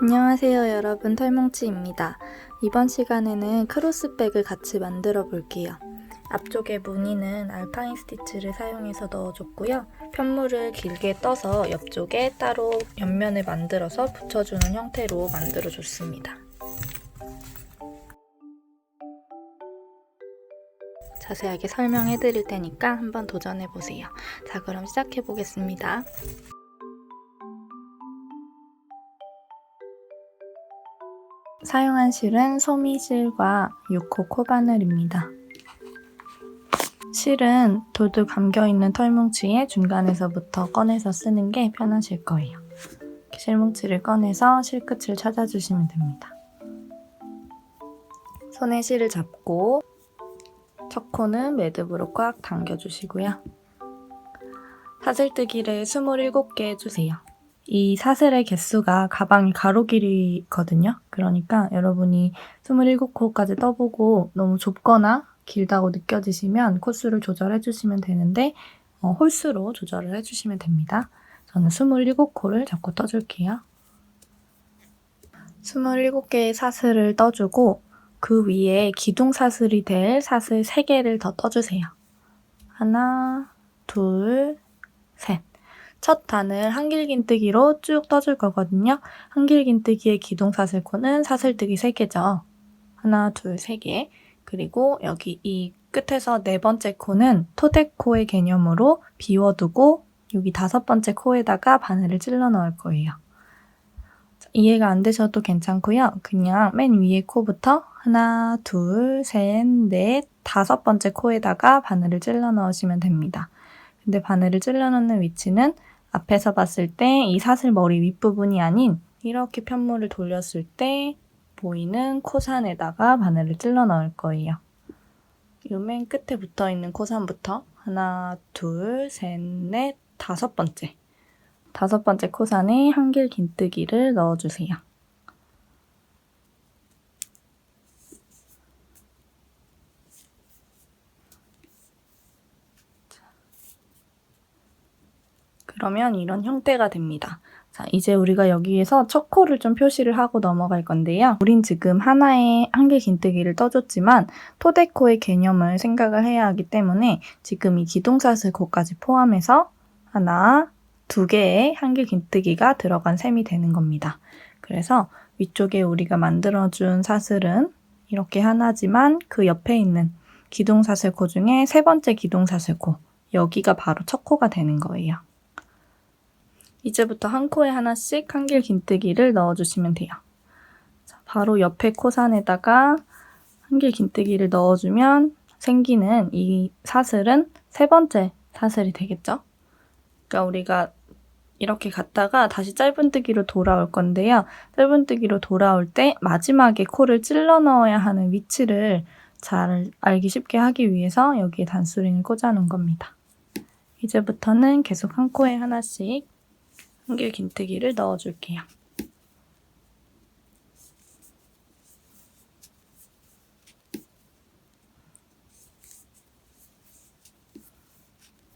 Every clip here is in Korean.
안녕하세요 여러분, 털뭉치입니다. 이번 시간에는 크로스백을 같이 만들어 볼게요. 앞쪽에 무늬는 알파인 스티치를 사용해서 넣어줬고요. 편물을 길게 떠서 옆쪽에 따로 옆면을 만들어서 붙여주는 형태로 만들어줬습니다. 자세하게 설명해 드릴 테니까 한번 도전해 보세요. 자, 그럼 시작해 보겠습니다. 사용한 실은 소미실과 6호 코바늘입니다. 실은 돌돌 감겨있는 털뭉치의 중간에서부터 꺼내서 쓰는 게 편하실 거예요. 실뭉치를 꺼내서 실끝을 찾아주시면 됩니다. 손에 실을 잡고 첫 코는 매듭으로 꽉 당겨주시고요. 사슬뜨기를 27개 해주세요. 이 사슬의 개수가 가방이 가로 길이거든요. 그러니까 여러분이 27코까지 떠보고 너무 좁거나 길다고 느껴지시면 코수를 조절해주시면 되는데 홀수로 조절을 해주시면 됩니다. 저는 27코를 잡고 떠줄게요. 27개의 사슬을 떠주고 그 위에 기둥사슬이 될 사슬 3개를 더 떠주세요. 하나, 둘, 셋. 첫 단을 한길긴뜨기로 쭉 떠줄 거거든요. 한길긴뜨기의 기둥사슬코는 사슬뜨기 3개죠. 하나, 둘, 3개. 그리고 여기 이 끝에서 4번째 코는 토대코의 개념으로 비워두고 여기 5번째 코에다가 바늘을 찔러 넣을 거예요. 이해가 안 되셔도 괜찮고요. 그냥 맨 위에 코부터 하나, 둘, 셋, 넷, 5번째 코에다가 바늘을 찔러 넣으시면 됩니다. 근데 바늘을 찔러 넣는 위치는 앞에서 봤을 때 이 사슬 머리 윗부분이 아닌 이렇게 편물을 돌렸을 때 보이는 코산에다가 바늘을 찔러 넣을 거예요. 이 맨 끝에 붙어있는 코산부터 하나, 둘, 셋, 넷, 5번째. 5번째 코산에 한길긴뜨기를 넣어주세요. 그러면 이런 형태가 됩니다. 자, 이제 우리가 여기에서 첫 코를 좀 표시를 하고 넘어갈 건데요. 우린 지금 하나의 한길긴뜨기를 떠줬지만 토대코의 개념을 생각을 해야 하기 때문에 지금 이 기둥사슬 코까지 포함해서 하나, 2개의 한길긴뜨기가 들어간 셈이 되는 겁니다. 그래서 위쪽에 우리가 만들어준 사슬은 이렇게 하나지만 그 옆에 있는 기둥사슬코 중에 3번째 기둥사슬코, 여기가 바로 첫 코가 되는 거예요. 이제부터 한 코에 하나씩 한길긴뜨기를 넣어주시면 돼요. 자, 바로 옆에 코산에다가 한길긴뜨기를 넣어주면 생기는 이 사슬은 3번째 사슬이 되겠죠? 그러니까 우리가 이렇게 갔다가 다시 짧은뜨기로 돌아올 건데요. 짧은뜨기로 돌아올 때 마지막에 코를 찔러 넣어야 하는 위치를 잘 알기 쉽게 하기 위해서 여기에 단수링을 꽂아놓은 겁니다. 이제부터는 계속 한 코에 하나씩 한길긴뜨기를 넣어줄게요.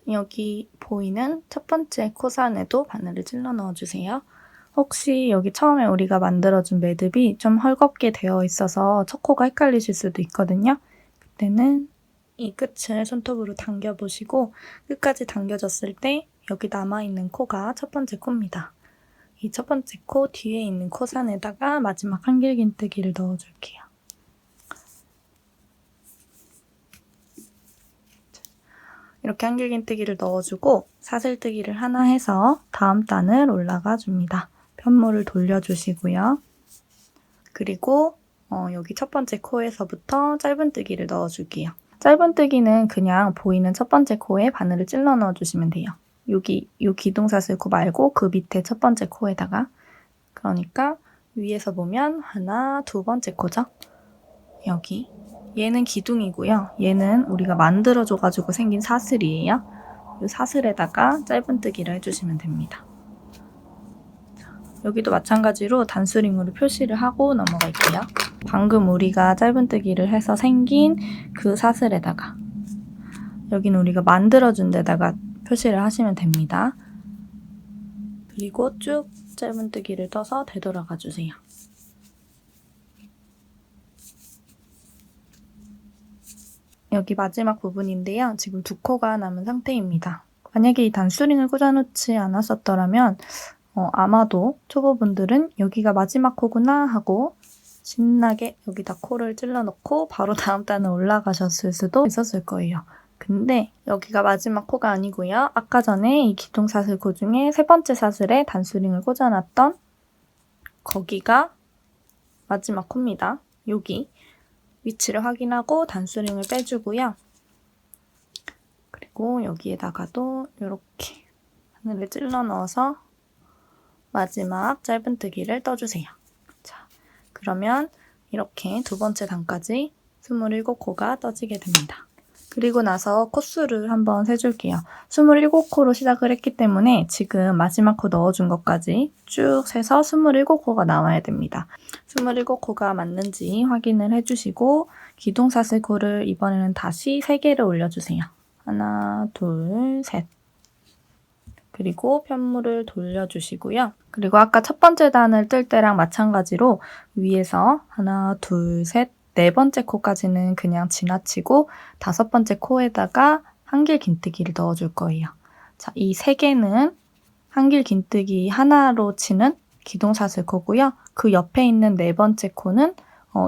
여기 보이는 첫 번째 코산에도 바늘을 찔러 넣어주세요. 혹시 여기 처음에 우리가 만들어준 매듭이 좀 헐겁게 되어 있어서 첫 코가 헷갈리실 수도 있거든요. 그때는 이 끝을 손톱으로 당겨보시고 끝까지 당겨졌을 때 여기 남아있는 코가 첫 번째 코입니다. 이 첫 번째 코 뒤에 있는 코산에다가 마지막 한길긴뜨기를 넣어줄게요. 이렇게 한길긴뜨기를 넣어주고 사슬뜨기를 하나 해서 다음 단을 올라가 줍니다. 편물을 돌려주시고요. 그리고 여기 첫 번째 코에서부터 짧은뜨기를 넣어줄게요. 짧은뜨기는 그냥 보이는 첫 번째 코에 바늘을 찔러 넣어주시면 돼요. 여기 이 기둥사슬코 말고 그 밑에 첫 번째 코에다가, 그러니까 위에서 보면 하나, 2번째 코죠? 여기. 얘는 기둥이고요. 얘는 우리가 만들어줘가지고 생긴 사슬이에요. 이 사슬에다가 짧은뜨기를 해주시면 됩니다. 여기도 마찬가지로 단수링으로 표시를 하고 넘어갈게요. 방금 우리가 짧은뜨기를 해서 생긴 그 사슬에다가, 여기는 우리가 만들어준 데다가 표시를 하시면 됩니다. 그리고 쭉 짧은뜨기를 떠서 되돌아가 주세요. 여기 마지막 부분인데요. 지금 2코가 남은 상태입니다. 만약에 이 단수링을 꽂아놓지 않았었더라면 아마도 초보분들은 여기가 마지막 코구나 하고 신나게 여기다 코를 찔러넣고 바로 다음 단을 올라가셨을 수도 있었을 거예요. 근데 여기가 마지막 코가 아니고요. 아까 전에 이 기둥사슬 코 중에 3번째 사슬에 단수링을 꽂아놨던 거기가 마지막 코입니다. 여기 위치를 확인하고 단수링을 빼주고요. 그리고 여기에다가도 이렇게 바늘을 찔러 넣어서 마지막 짧은뜨기를 떠주세요. 자, 그러면 이렇게 2번째 단까지 27코가 떠지게 됩니다. 그리고 나서 코수를 한번 세줄게요. 27코로 시작을 했기 때문에 지금 마지막 코 넣어준 것까지 쭉 세서 27코가 나와야 됩니다. 27코가 맞는지 확인을 해주시고 기둥사슬코를 이번에는 다시 3개를 올려주세요. 하나, 둘, 셋. 그리고 편물을 돌려주시고요. 그리고 아까 첫 번째 단을 뜰 때랑 마찬가지로 위에서 하나, 둘, 셋, 4번째 코까지는 그냥 지나치고 5번째 코에다가 한길 긴뜨기를 넣어줄 거예요. 자, 이 3개는 한길 긴뜨기 하나로 치는 기둥사슬코고요. 그 옆에 있는 4번째 코는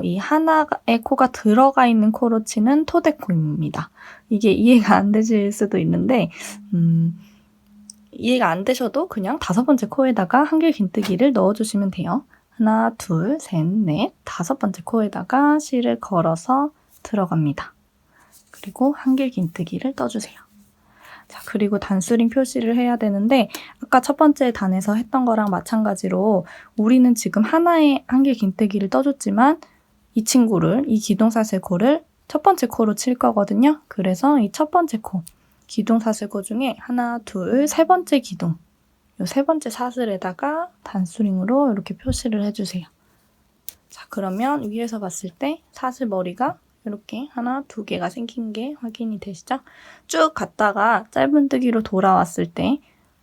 이 하나의 코가 들어가 있는 코로 치는 토대코입니다. 이게 이해가 안 되실 수도 있는데 이해가 안 되셔도 그냥 5번째 코에다가 한길 긴뜨기를 넣어주시면 돼요. 하나, 둘, 셋, 넷, 5번째 코에다가 실을 걸어서 들어갑니다. 그리고 한길 긴뜨기를 떠주세요. 자, 그리고 단수링 표시를 해야 되는데 아까 첫 번째 단에서 했던 거랑 마찬가지로 우리는 지금 하나의 한길 긴뜨기를 떠줬지만 이 친구를, 이 기둥사슬코를 첫 번째 코로 칠 거거든요. 그래서 이 첫 번째 코, 기둥사슬코 중에 하나, 둘, 3번째 기둥, 이 3번째 사슬에다가 단수링으로 이렇게 표시를 해주세요. 자, 그러면 위에서 봤을 때 사슬 머리가 이렇게 하나, 2개가 생긴 게 확인이 되시죠? 쭉 갔다가 짧은뜨기로 돌아왔을 때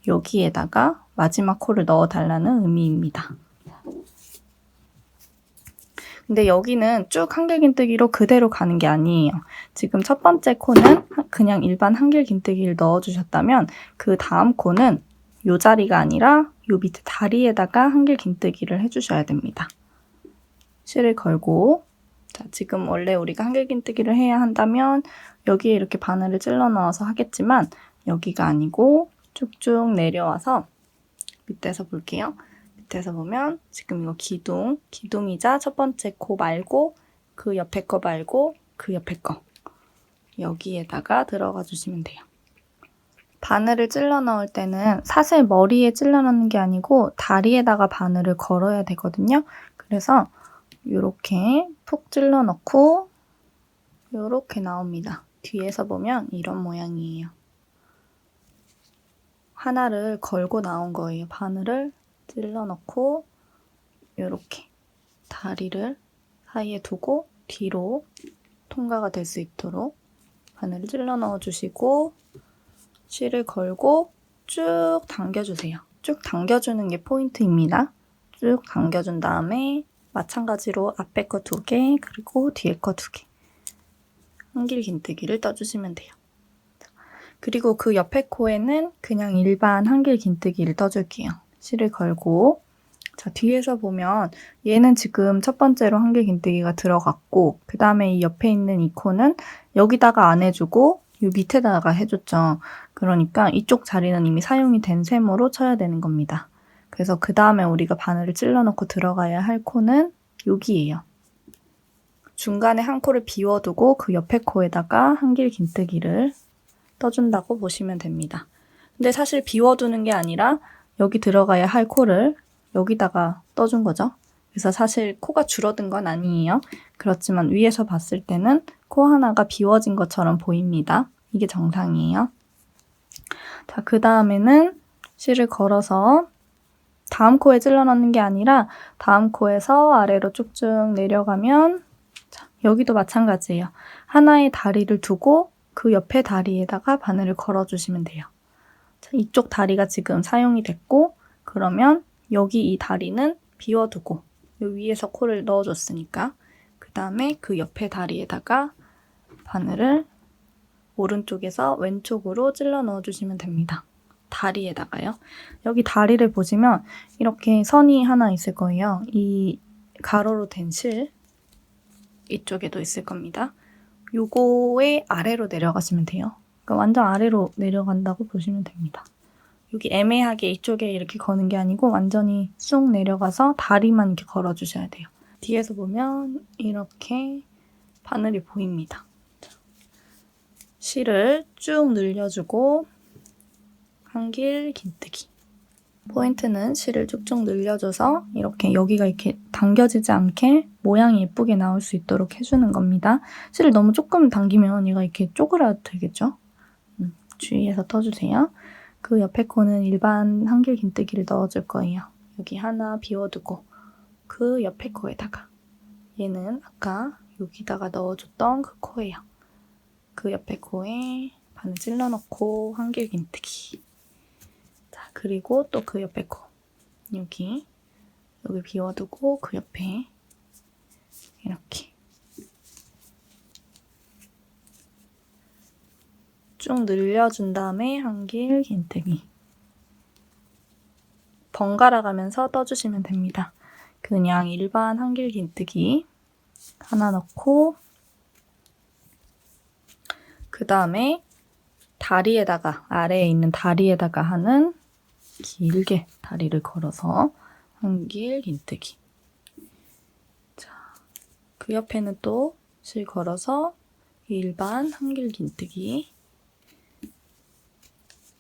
여기에다가 마지막 코를 넣어달라는 의미입니다. 근데 여기는 쭉 한길긴뜨기로 그대로 가는 게 아니에요. 지금 첫 번째 코는 그냥 일반 한길긴뜨기를 넣어주셨다면 그 다음 코는 이 자리가 아니라 이 밑에 다리에다가 한길긴뜨기를 해주셔야 됩니다. 실을 걸고 자, 지금 원래 우리가 한길긴뜨기를 해야 한다면 여기에 이렇게 바늘을 찔러 넣어서 하겠지만 여기가 아니고 쭉쭉 내려와서 밑에서 볼게요. 밑에서 보면 지금 이거 기둥이자 첫 번째 코 말고 그 옆에 거 말고 그 옆에 거 여기에다가 들어가 주시면 돼요. 바늘을 찔러 넣을 때는 사슬 머리에 찔러 넣는 게 아니고 다리에다가 바늘을 걸어야 되거든요. 그래서 이렇게 푹 찔러 넣고 이렇게 나옵니다. 뒤에서 보면 이런 모양이에요. 하나를 걸고 나온 거예요. 바늘을 찔러 넣고 이렇게 다리를 사이에 두고 뒤로 통과가 될 수 있도록 바늘을 찔러 넣어주시고 실을 걸고 쭉 당겨주세요. 쭉 당겨주는 게 포인트입니다. 쭉 당겨준 다음에 마찬가지로 앞에 거 2개 그리고 뒤에 거 2개 한길긴뜨기를 떠주시면 돼요. 그리고 그 옆에 코에는 그냥 일반 한길긴뜨기를 떠줄게요. 실을 걸고 자 뒤에서 보면 얘는 지금 첫 번째로 한길긴뜨기가 들어갔고 그 다음에 이 옆에 있는 이 코는 여기다가 안 해주고 이 밑에다가 해줬죠. 그러니까 이쪽 자리는 이미 사용이 된 셈으로 쳐야 되는 겁니다. 그래서 그 다음에 우리가 바늘을 찔러 넣고 들어가야 할 코는 여기예요. 중간에 한 코를 비워두고 그 옆에 코에다가 한길긴뜨기를 떠준다고 보시면 됩니다. 근데 사실 비워두는 게 아니라 여기 들어가야 할 코를 여기다가 떠준 거죠. 그래서 사실 코가 줄어든 건 아니에요. 그렇지만 위에서 봤을 때는 코 하나가 비워진 것처럼 보입니다. 이게 정상이에요. 자, 그 다음에는 실을 걸어서 다음 코에 찔러 넣는 게 아니라 다음 코에서 아래로 쭉쭉 내려가면 자, 여기도 마찬가지예요. 하나의 다리를 두고 그 옆에 다리에다가 바늘을 걸어주시면 돼요. 자, 이쪽 다리가 지금 사용이 됐고 그러면 여기 이 다리는 비워두고 요 위에서 코를 넣어줬으니까 그 다음에 그 옆에 다리에다가 바늘을 오른쪽에서 왼쪽으로 찔러 넣어주시면 됩니다. 다리에다가요. 여기 다리를 보시면 이렇게 선이 하나 있을 거예요. 이 가로로 된 실 이쪽에도 있을 겁니다. 요거의 아래로 내려가시면 돼요. 그러니까 완전 아래로 내려간다고 보시면 됩니다. 여기 애매하게 이쪽에 이렇게 거는 게 아니고 완전히 쑥 내려가서 다리만 이렇게 걸어주셔야 돼요. 뒤에서 보면 이렇게 바늘이 보입니다. 실을 쭉 늘려주고 한길 긴뜨기. 포인트는 실을 쭉쭉 늘려줘서 이렇게 여기가 이렇게 당겨지지 않게 모양이 예쁘게 나올 수 있도록 해주는 겁니다. 실을 너무 조금 당기면 얘가 이렇게 쪼그라들겠죠? 주의해서 터주세요. 그 옆에 코는 일반 한길 긴뜨기를 넣어줄 거예요. 여기 하나 비워두고 그 옆에 코에다가 얘는 아까 여기다가 넣어줬던 그 코예요. 그 옆에 코에 바늘 찔러넣고 한길 긴뜨기. 자, 그리고 또 그 옆에 코 여기 비워두고 그 옆에 이렇게 쭉 늘려준 다음에 한길 긴뜨기. 번갈아 가면서 떠주시면 됩니다. 그냥 일반 한길 긴뜨기 하나 넣고 그 다음에 다리에다가 아래에 있는 다리에다가 하는 길게 다리를 걸어서 한길 긴뜨기. 자, 그 옆에는 또 실 걸어서 일반 한길 긴뜨기.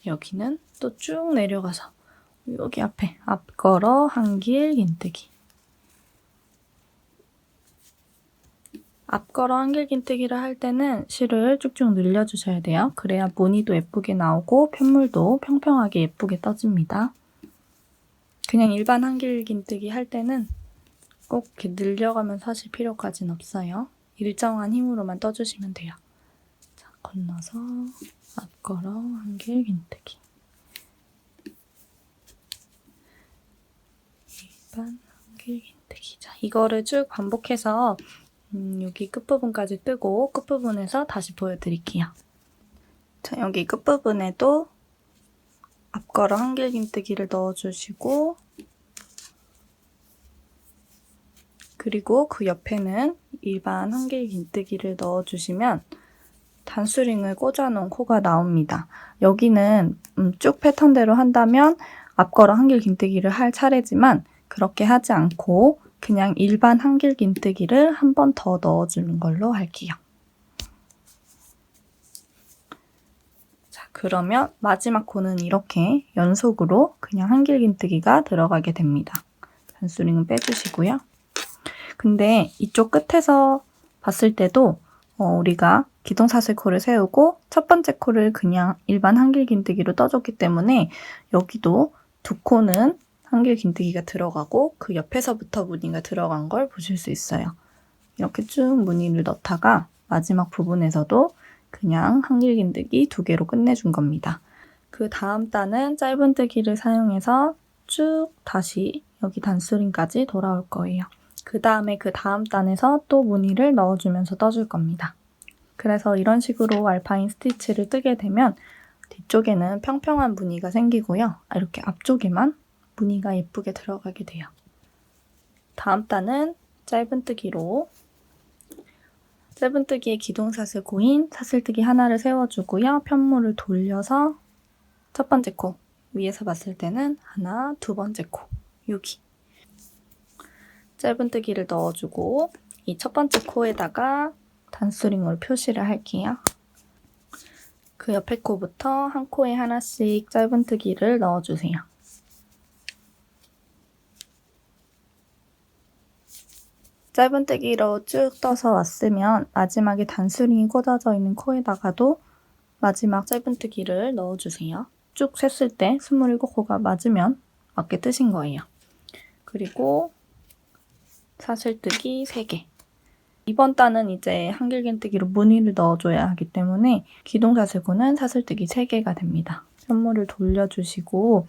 여기는 또 쭉 내려가서 여기 앞에 앞걸어 한길 긴뜨기. 앞걸어 한길 긴뜨기를 할 때는 실을 쭉쭉 늘려주셔야 돼요. 그래야 무늬도 예쁘게 나오고 편물도 평평하게 예쁘게 떠집니다. 그냥 일반 한길 긴뜨기 할 때는 꼭 이렇게 늘려가면서 하실 필요까지는 없어요. 일정한 힘으로만 떠주시면 돼요. 자, 건너서 앞걸어 한길 긴뜨기. 일반 한길 긴뜨기. 자, 이거를 쭉 반복해서 여기 끝부분까지 뜨고 끝부분에서 다시 보여드릴게요. 자, 여기 끝부분에도 앞걸어 한길 긴뜨기를 넣어주시고 그리고 그 옆에는 일반 한길 긴뜨기를 넣어주시면 단수링을 꽂아놓은 코가 나옵니다. 여기는 쭉 패턴대로 한다면 앞걸어 한길 긴뜨기를 할 차례지만 그렇게 하지 않고 그냥 일반 한길 긴뜨기를 한 번 더 넣어주는 걸로 할게요. 자, 그러면 마지막 코는 이렇게 연속으로 그냥 한길 긴뜨기가 들어가게 됩니다. 단수링은 빼주시고요. 근데 이쪽 끝에서 봤을 때도 우리가 기둥사슬코를 세우고 첫 번째 코를 그냥 일반 한길 긴뜨기로 떠줬기 때문에 여기도 두 코는 한길 긴뜨기가 들어가고 그 옆에서부터 무늬가 들어간 걸 보실 수 있어요. 이렇게 쭉 무늬를 넣다가 마지막 부분에서도 그냥 한길 긴뜨기 2개로 끝내준 겁니다. 그 다음 단은 짧은뜨기를 사용해서 쭉 다시 여기 단수링까지 돌아올 거예요. 그 다음에 그 다음 단에서 또 무늬를 넣어주면서 떠줄 겁니다. 그래서 이런 식으로 알파인 스티치를 뜨게 되면 뒤쪽에는 평평한 무늬가 생기고요. 이렇게 앞쪽에만 무늬가 예쁘게 들어가게 돼요. 다음 단은 짧은뜨기로 짧은뜨기의 기둥사슬코인 사슬뜨기 하나를 세워주고요. 편물을 돌려서 첫 번째 코 위에서 봤을 때는 하나, 두 번째 코 여기 짧은뜨기를 넣어주고 이 첫 번째 코에다가 단수링으로 표시를 할게요. 그 옆에 코부터 한 코에 하나씩 짧은뜨기를 넣어주세요. 짧은뜨기로 쭉 떠서 왔으면 마지막에 단수링이 꽂아져 있는 코에다가도 마지막 짧은뜨기를 넣어주세요. 쭉 셌을 때 27코가 맞으면 맞게 뜨신 거예요. 그리고 사슬뜨기 3개. 이번 단은 이제 한길긴뜨기로 무늬를 넣어줘야 하기 때문에 기둥사슬코는 사슬뜨기 3개가 됩니다. 편물을 돌려주시고,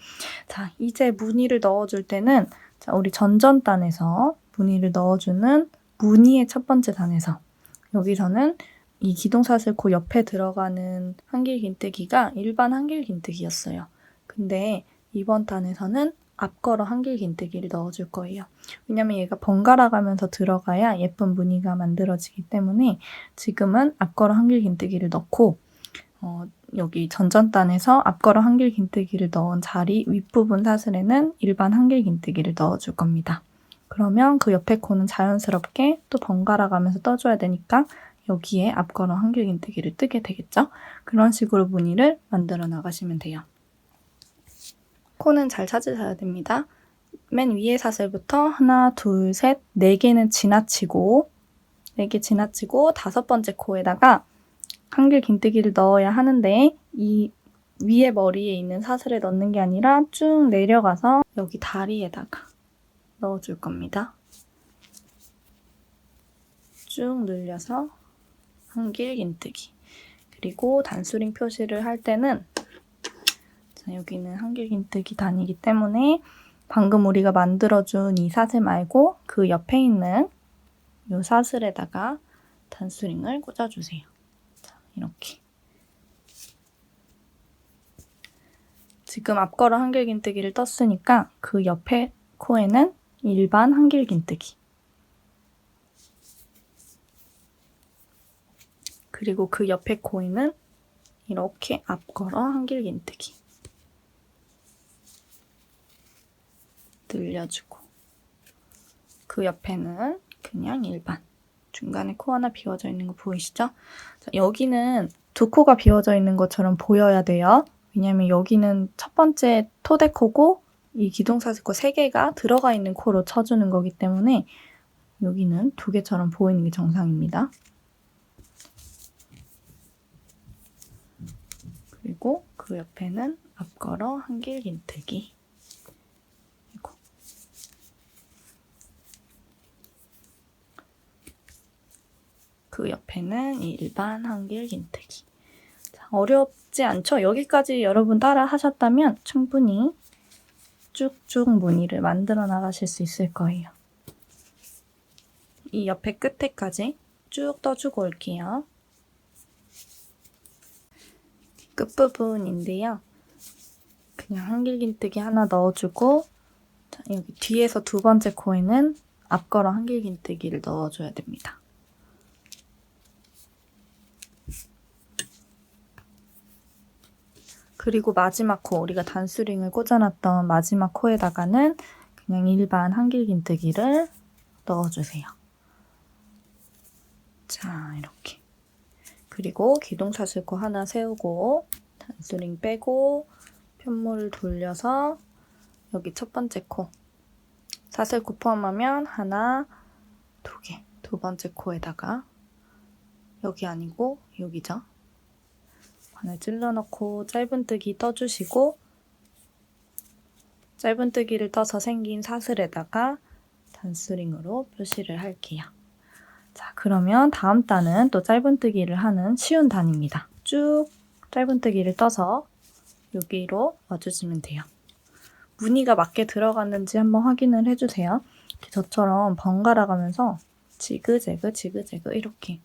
자, 이제 무늬를 넣어줄 때는, 자, 우리 전전단에서 무늬를 넣어주는 무늬의 첫 번째 단에서, 여기서는 이 기둥사슬코 옆에 들어가는 한길긴뜨기가 일반 한길긴뜨기였어요. 근데 이번 단에서는 앞걸어 한길긴뜨기를 넣어줄 거예요. 왜냐면 얘가 번갈아 가면서 들어가야 예쁜 무늬가 만들어지기 때문에 지금은 앞걸어 한길긴뜨기를 넣고, 여기 전전단에서 앞걸어 한길긴뜨기를 넣은 자리 윗부분 사슬에는 일반 한길긴뜨기를 넣어줄 겁니다. 그러면 그 옆에 코는 자연스럽게 또 번갈아 가면서 떠줘야 되니까 여기에 앞걸어 한길긴뜨기를 뜨게 되겠죠? 그런 식으로 무늬를 만들어 나가시면 돼요. 코는 잘 찾으셔야 됩니다. 맨 위에 사슬부터 하나, 둘, 셋, 4개는 지나치고 4개 지나치고 5번째 코에다가 한길긴뜨기를 넣어야 하는데 이 위에 머리에 있는 사슬에 넣는 게 아니라 쭉 내려가서 여기 다리에다가 넣어줄 겁니다. 쭉 늘려서 한길긴뜨기. 그리고 단수링 표시를 할 때는, 자, 여기는 한길긴뜨기 단이기 때문에 방금 우리가 만들어준 이 사슬 말고 그 옆에 있는 이 사슬에다가 단수링을 꽂아주세요. 자, 이렇게. 지금 앞걸어 한길긴뜨기를 떴으니까 그 옆에 코에는 일반 한길긴뜨기. 그리고 그 옆에 코에는 이렇게 앞걸어 한길긴뜨기. 늘려주고. 그 옆에는 그냥 일반. 중간에 코 하나 비워져 있는 거 보이시죠? 자, 여기는 2코가 비워져 있는 것처럼 보여야 돼요. 왜냐면 여기는 첫 번째 토대코고 이 기둥사슬코 3개가 들어가 있는 코로 쳐주는 거기 때문에 여기는 2개처럼 보이는 게 정상입니다. 그리고 그 옆에는 앞걸어 한길긴뜨기. 그 옆에는 일반 한길긴뜨기. 자, 어렵지 않죠? 여기까지 여러분 따라 하셨다면 충분히 쭉쭉 무늬를 만들어 나가실 수 있을 거예요. 이 옆에 끝에까지 쭉 떠주고 올게요. 끝부분인데요. 그냥 한길긴뜨기 하나 넣어주고, 자, 여기 뒤에서 2번째 코에는 앞걸어 한길긴뜨기를 넣어줘야 됩니다. 그리고 마지막 코, 우리가 단수링을 꽂아놨던 마지막 코에다가는 그냥 일반 한길긴뜨기를 넣어주세요. 자, 이렇게. 그리고 기둥사슬코 하나 세우고 단수링 빼고 편물을 돌려서 여기 첫 번째 코, 사슬코 포함하면 하나, 2개, 2번째 코에다가 여기 아니고 여기죠. 반을 찔러넣고 짧은뜨기 떠주시고 짧은뜨기를 떠서 생긴 사슬에다가 단수링으로 표시를 할게요. 자, 그러면 다음 단은 또 짧은뜨기를 하는 쉬운 단입니다. 쭉 짧은뜨기를 떠서 여기로 와주시면 돼요. 무늬가 맞게 들어갔는지 한번 확인을 해주세요. 저처럼 번갈아 가면서 지그재그 지그재그 이렇게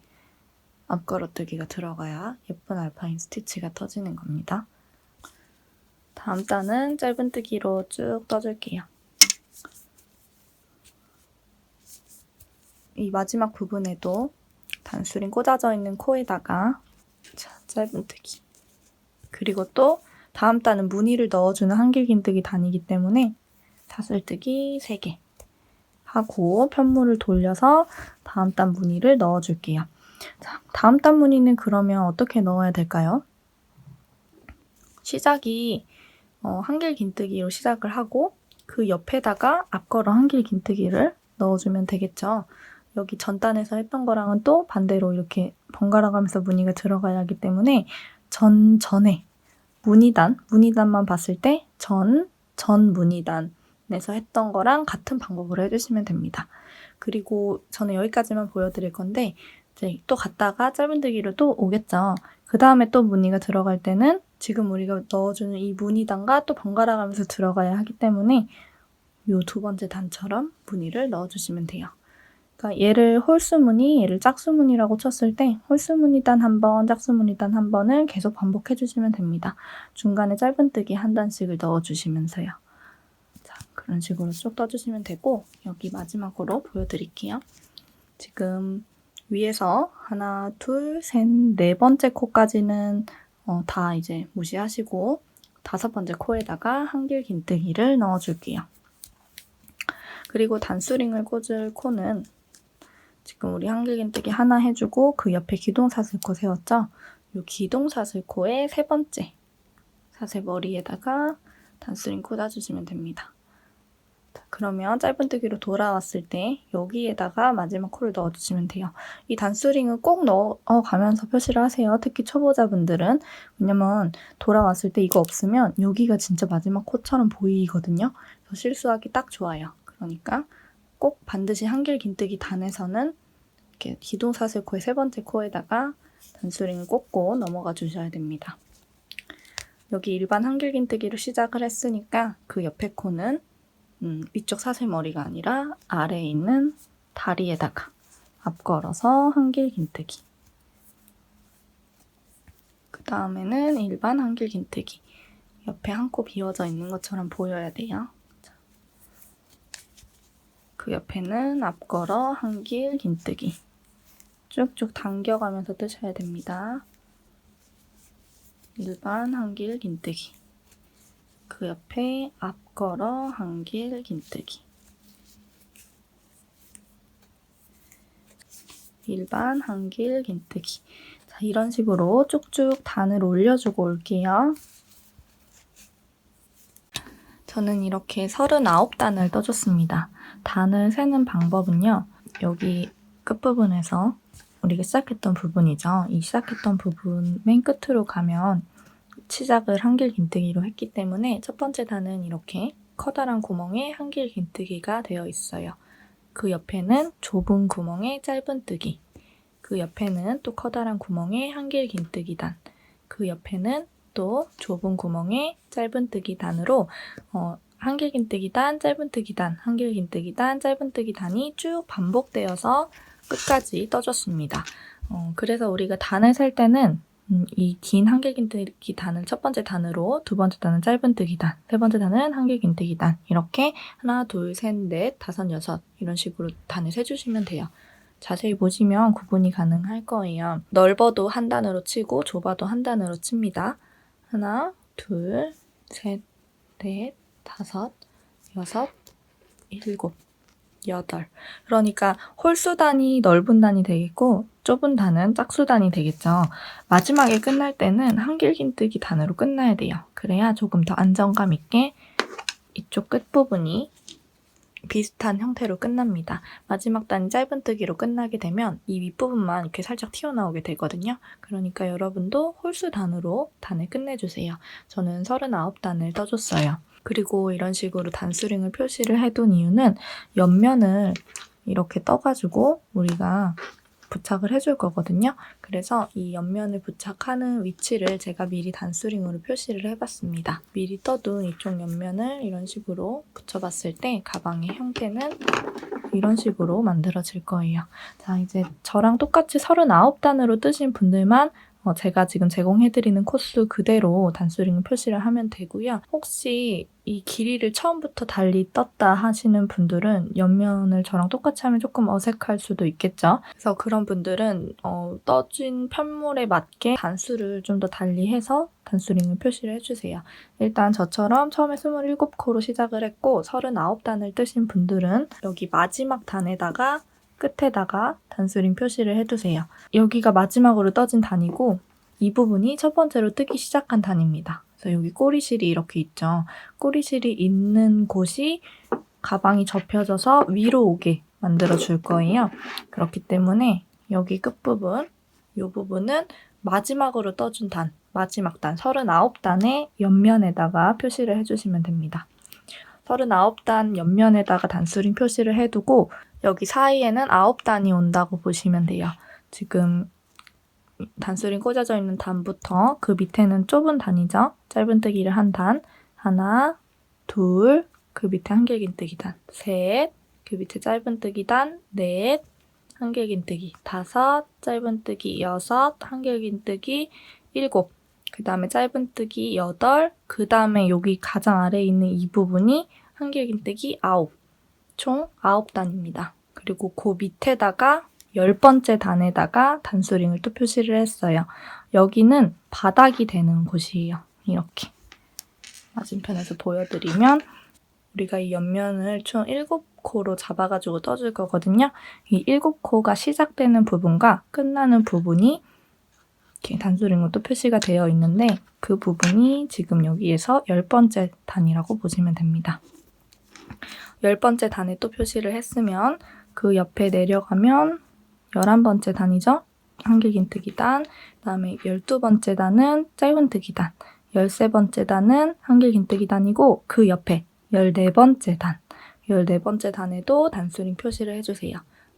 앞걸어뜨기가 들어가야 예쁜 알파인 스티치가 터지는 겁니다. 다음 단은 짧은뜨기로 쭉 떠줄게요. 이 마지막 부분에도 단수링 꽂아져 있는 코에다가 자, 짧은뜨기. 그리고 또 다음 단은 무늬를 넣어주는 한길긴뜨기 단이기 때문에 사슬뜨기 3개 하고 편물을 돌려서 다음 단 무늬를 넣어줄게요. 자, 다음 단 무늬는 그러면 어떻게 넣어야 될까요? 시작이 한길긴뜨기로 시작을 하고 그 옆에다가 앞걸어 한길긴뜨기를 넣어주면 되겠죠. 여기 전 단에서 했던 거랑은 또 반대로 이렇게 번갈아 가면서 무늬가 들어가야 하기 때문에 전에 무늬단만 봤을 때 전 무늬단에서 했던 거랑 같은 방법으로 해주시면 됩니다. 그리고 저는 여기까지만 보여드릴 건데 이제 또 갔다가 짧은뜨기로 또 오겠죠. 그 다음에 또 무늬가 들어갈 때는 지금 우리가 넣어주는 이 무늬단과 또 번갈아 가면서 들어가야 하기 때문에 이 두 번째 단처럼 무늬를 넣어주시면 돼요. 그러니까 얘를 홀수 무늬, 얘를 짝수 무늬라고 쳤을 때 홀수 무늬단 한 번, 짝수 무늬단 한 번을 계속 반복해 주시면 됩니다. 중간에 짧은뜨기 한 단씩을 넣어주시면서요. 자, 그런 식으로 쭉 떠주시면 되고 여기 마지막으로 보여드릴게요. 지금 위에서 하나, 둘, 셋, 네 번째 코까지는 다 이제 무시하시고 다섯 번째 코에다가 한길 긴뜨기를 넣어줄게요. 그리고 단수링을 꽂을 코는 지금 우리 한길 긴뜨기 하나 해주고 그 옆에 기둥사슬코 세웠죠? 이 기둥사슬코의 세 번째 사슬머리에다가 단수링 꽂아주시면 됩니다. 자, 그러면 짧은뜨기로 돌아왔을 때 여기에다가 마지막 코를 넣어주시면 돼요. 이 단수링은 꼭 넣어가면서 표시를 하세요. 특히 초보자분들은. 왜냐면 돌아왔을 때 이거 없으면 여기가 진짜 마지막 코처럼 보이거든요. 그래서 실수하기 딱 좋아요. 그러니까 꼭 반드시 한길 긴뜨기 단에서는 이렇게 기둥사슬코의 세 번째 코에다가 단수링을 꽂고 넘어가 주셔야 됩니다. 여기 일반 한길 긴뜨기로 시작을 했으니까 그 옆에 코는 위쪽 사슬머리가 아니라 아래에 있는 다리에다가 앞걸어서 한길 긴뜨기. 그 다음에는 일반 한길 긴뜨기. 옆에 한 코 비워져 있는 것처럼 보여야 돼요. 그 옆에는 앞걸어 한길 긴뜨기. 쭉쭉 당겨가면서 뜨셔야 됩니다. 일반 한길 긴뜨기. 그 옆에 앞걸어 한길 긴뜨기. 일반 한길 긴뜨기. 자, 이런 식으로 쭉쭉 단을 올려주고 올게요. 저는 이렇게 39단을 떠줬습니다. 단을 세는 방법은요. 여기 끝부분에서 우리가 시작했던 부분이죠. 이 시작했던 부분 맨 끝으로 가면 시작을 한길 긴뜨기로 했기 때문에 첫 번째 단은 이렇게 커다란 구멍에 한길 긴뜨기가 되어 있어요. 그 옆에는 좁은 구멍에 짧은뜨기. 그 옆에는 또 커다란 구멍에 한길 긴뜨기 단. 그 옆에는 또 좁은 구멍에 짧은뜨기 단으로 한길 긴뜨기 단, 짧은뜨기 단, 한길 긴뜨기 단, 짧은뜨기 단이 쭉 반복되어서 끝까지 떠줬습니다. 그래서 우리가 단을 셀 때는 이 긴 한길 긴뜨기 단을 첫 번째 단으로, 두 번째 단은 짧은뜨기 단, 세 번째 단은 한길 긴뜨기 단 이렇게 하나, 둘, 셋, 넷, 다섯, 여섯 이런 식으로 단을 세주시면 돼요. 자세히 보시면 구분이 가능할 거예요. 넓어도 한 단으로 치고 좁아도 한 단으로 칩니다. 하나, 둘, 셋, 넷, 다섯, 여섯, 일곱, 여덟. 그러니까 홀수 단이 넓은 단이 되겠고 좁은 단은 짝수 단이 되겠죠. 마지막에 끝날 때는 한길 긴뜨기 단으로 끝나야 돼요. 그래야 조금 더 안정감 있게 이쪽 끝부분이 비슷한 형태로 끝납니다. 마지막 단이 짧은뜨기로 끝나게 되면 이 윗부분만 이렇게 살짝 튀어나오게 되거든요. 그러니까 여러분도 홀수 단으로 단을 끝내주세요. 저는 39단을 떠줬어요. 그리고 이런 식으로 단수링을 표시를 해둔 이유는 옆면을 이렇게 떠가지고 우리가 부착을 해줄 거거든요. 그래서 이 옆면을 부착하는 위치를 제가 미리 단수링으로 표시를 해봤습니다. 미리 떠둔 이쪽 옆면을 이런 식으로 붙여봤을 때 가방의 형태는 이런 식으로 만들어질 거예요. 자, 이제 저랑 똑같이 39단으로 뜨신 분들만 제가 지금 제공해드리는 코스 그대로 단수링을 표시를 하면 되고요. 혹시 이 길이를 처음부터 달리 떴다 하시는 분들은 옆면을 저랑 똑같이 하면 조금 어색할 수도 있겠죠. 그래서 그런 분들은 떠진 편물에 맞게 단수를 좀 더 달리 해서 단수링을 표시를 해주세요. 일단 저처럼 처음에 27코로 시작을 했고 39단을 뜨신 분들은 여기 마지막 단에다가 끝에다가 단수링 표시를 해두세요. 여기가 마지막으로 떠진 단이고 이 부분이 첫 번째로 뜨기 시작한 단입니다. 그래서 여기 꼬리실이 이렇게 있죠. 꼬리실이 있는 곳이 가방이 접혀져서 위로 오게 만들어 줄 거예요. 그렇기 때문에 여기 끝부분, 이 부분은 마지막으로 떠준 단, 마지막 단 39단의 옆면에다가 표시를 해주시면 됩니다. 39단 옆면에다가 단수링 표시를 해두고 여기 사이에는 9단이 온다고 보시면 돼요. 지금 단수링 꽂아져 있는 단부터 그 밑에는 좁은 단이죠. 짧은뜨기를 한 단, 하나, 둘, 그 밑에 한길긴뜨기 단, 셋, 그 밑에 짧은뜨기 단, 넷, 한길긴뜨기, 다섯, 짧은뜨기, 여섯, 한길긴뜨기, 일곱, 그 다음에 짧은뜨기, 여덟, 그 다음에 여기 가장 아래에 있는 이 부분이 한길긴뜨기, 아홉, 총 9단입니다. 그리고 그 밑에다가 10번째 단에다가 단수링을 또 표시를 했어요. 여기는 바닥이 되는 곳이에요. 이렇게. 맞은편에서 보여드리면 우리가 이 옆면을 총 7코로 잡아가지고 떠줄 거거든요. 이 7코가 시작되는 부분과 끝나는 부분이 이렇게 단수링으로 또 표시가 되어 있는데 그 부분이 지금 여기에서 10번째 단이라고 보시면 됩니다. 10번째 단에 또 표시를 했으면 그 옆에 내려가면 11번째 단이죠. 한길긴뜨기 단, 그 다음에 12번째 단은 짧은뜨기 단, 13번째 단은 한길긴뜨기 단이고 그 옆에 14번째 단, 14번째 단에도 단수링 표시를 해주세요.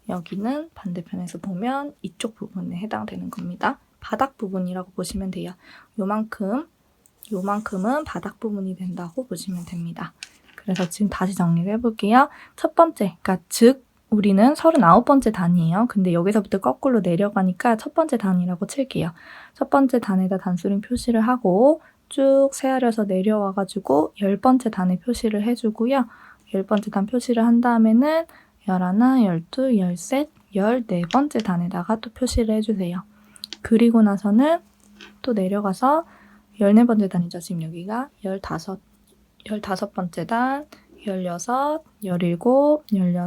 여기는 반대편에서 보면 이쪽 부분에 해당되는 겁니다. 바닥 부분이라고 보시면 돼요. 요만큼은 바닥 부분이 된다고 보시면 됩니다. 그래서 지금 다시 정리를 해볼게요. 첫 번째, 그러니까 즉 우리는 39번째 단이에요. 근데 여기서부터 거꾸로 내려가니까 첫 번째 단이라고 칠게요. 첫 번째 단에다 단수링 표시를 하고 쭉 세아려서 내려와가지고 10번째 단에 표시를 해주고요. 10번째 단 표시를 한 다음에는 11, 12, 13, 14번째 단에다가 또 표시를 해주세요. 그리고 나서는 또 내려가서 14번째 단이죠. 지금 여기가 15번째 단, 16, 17, 18, 19, 20,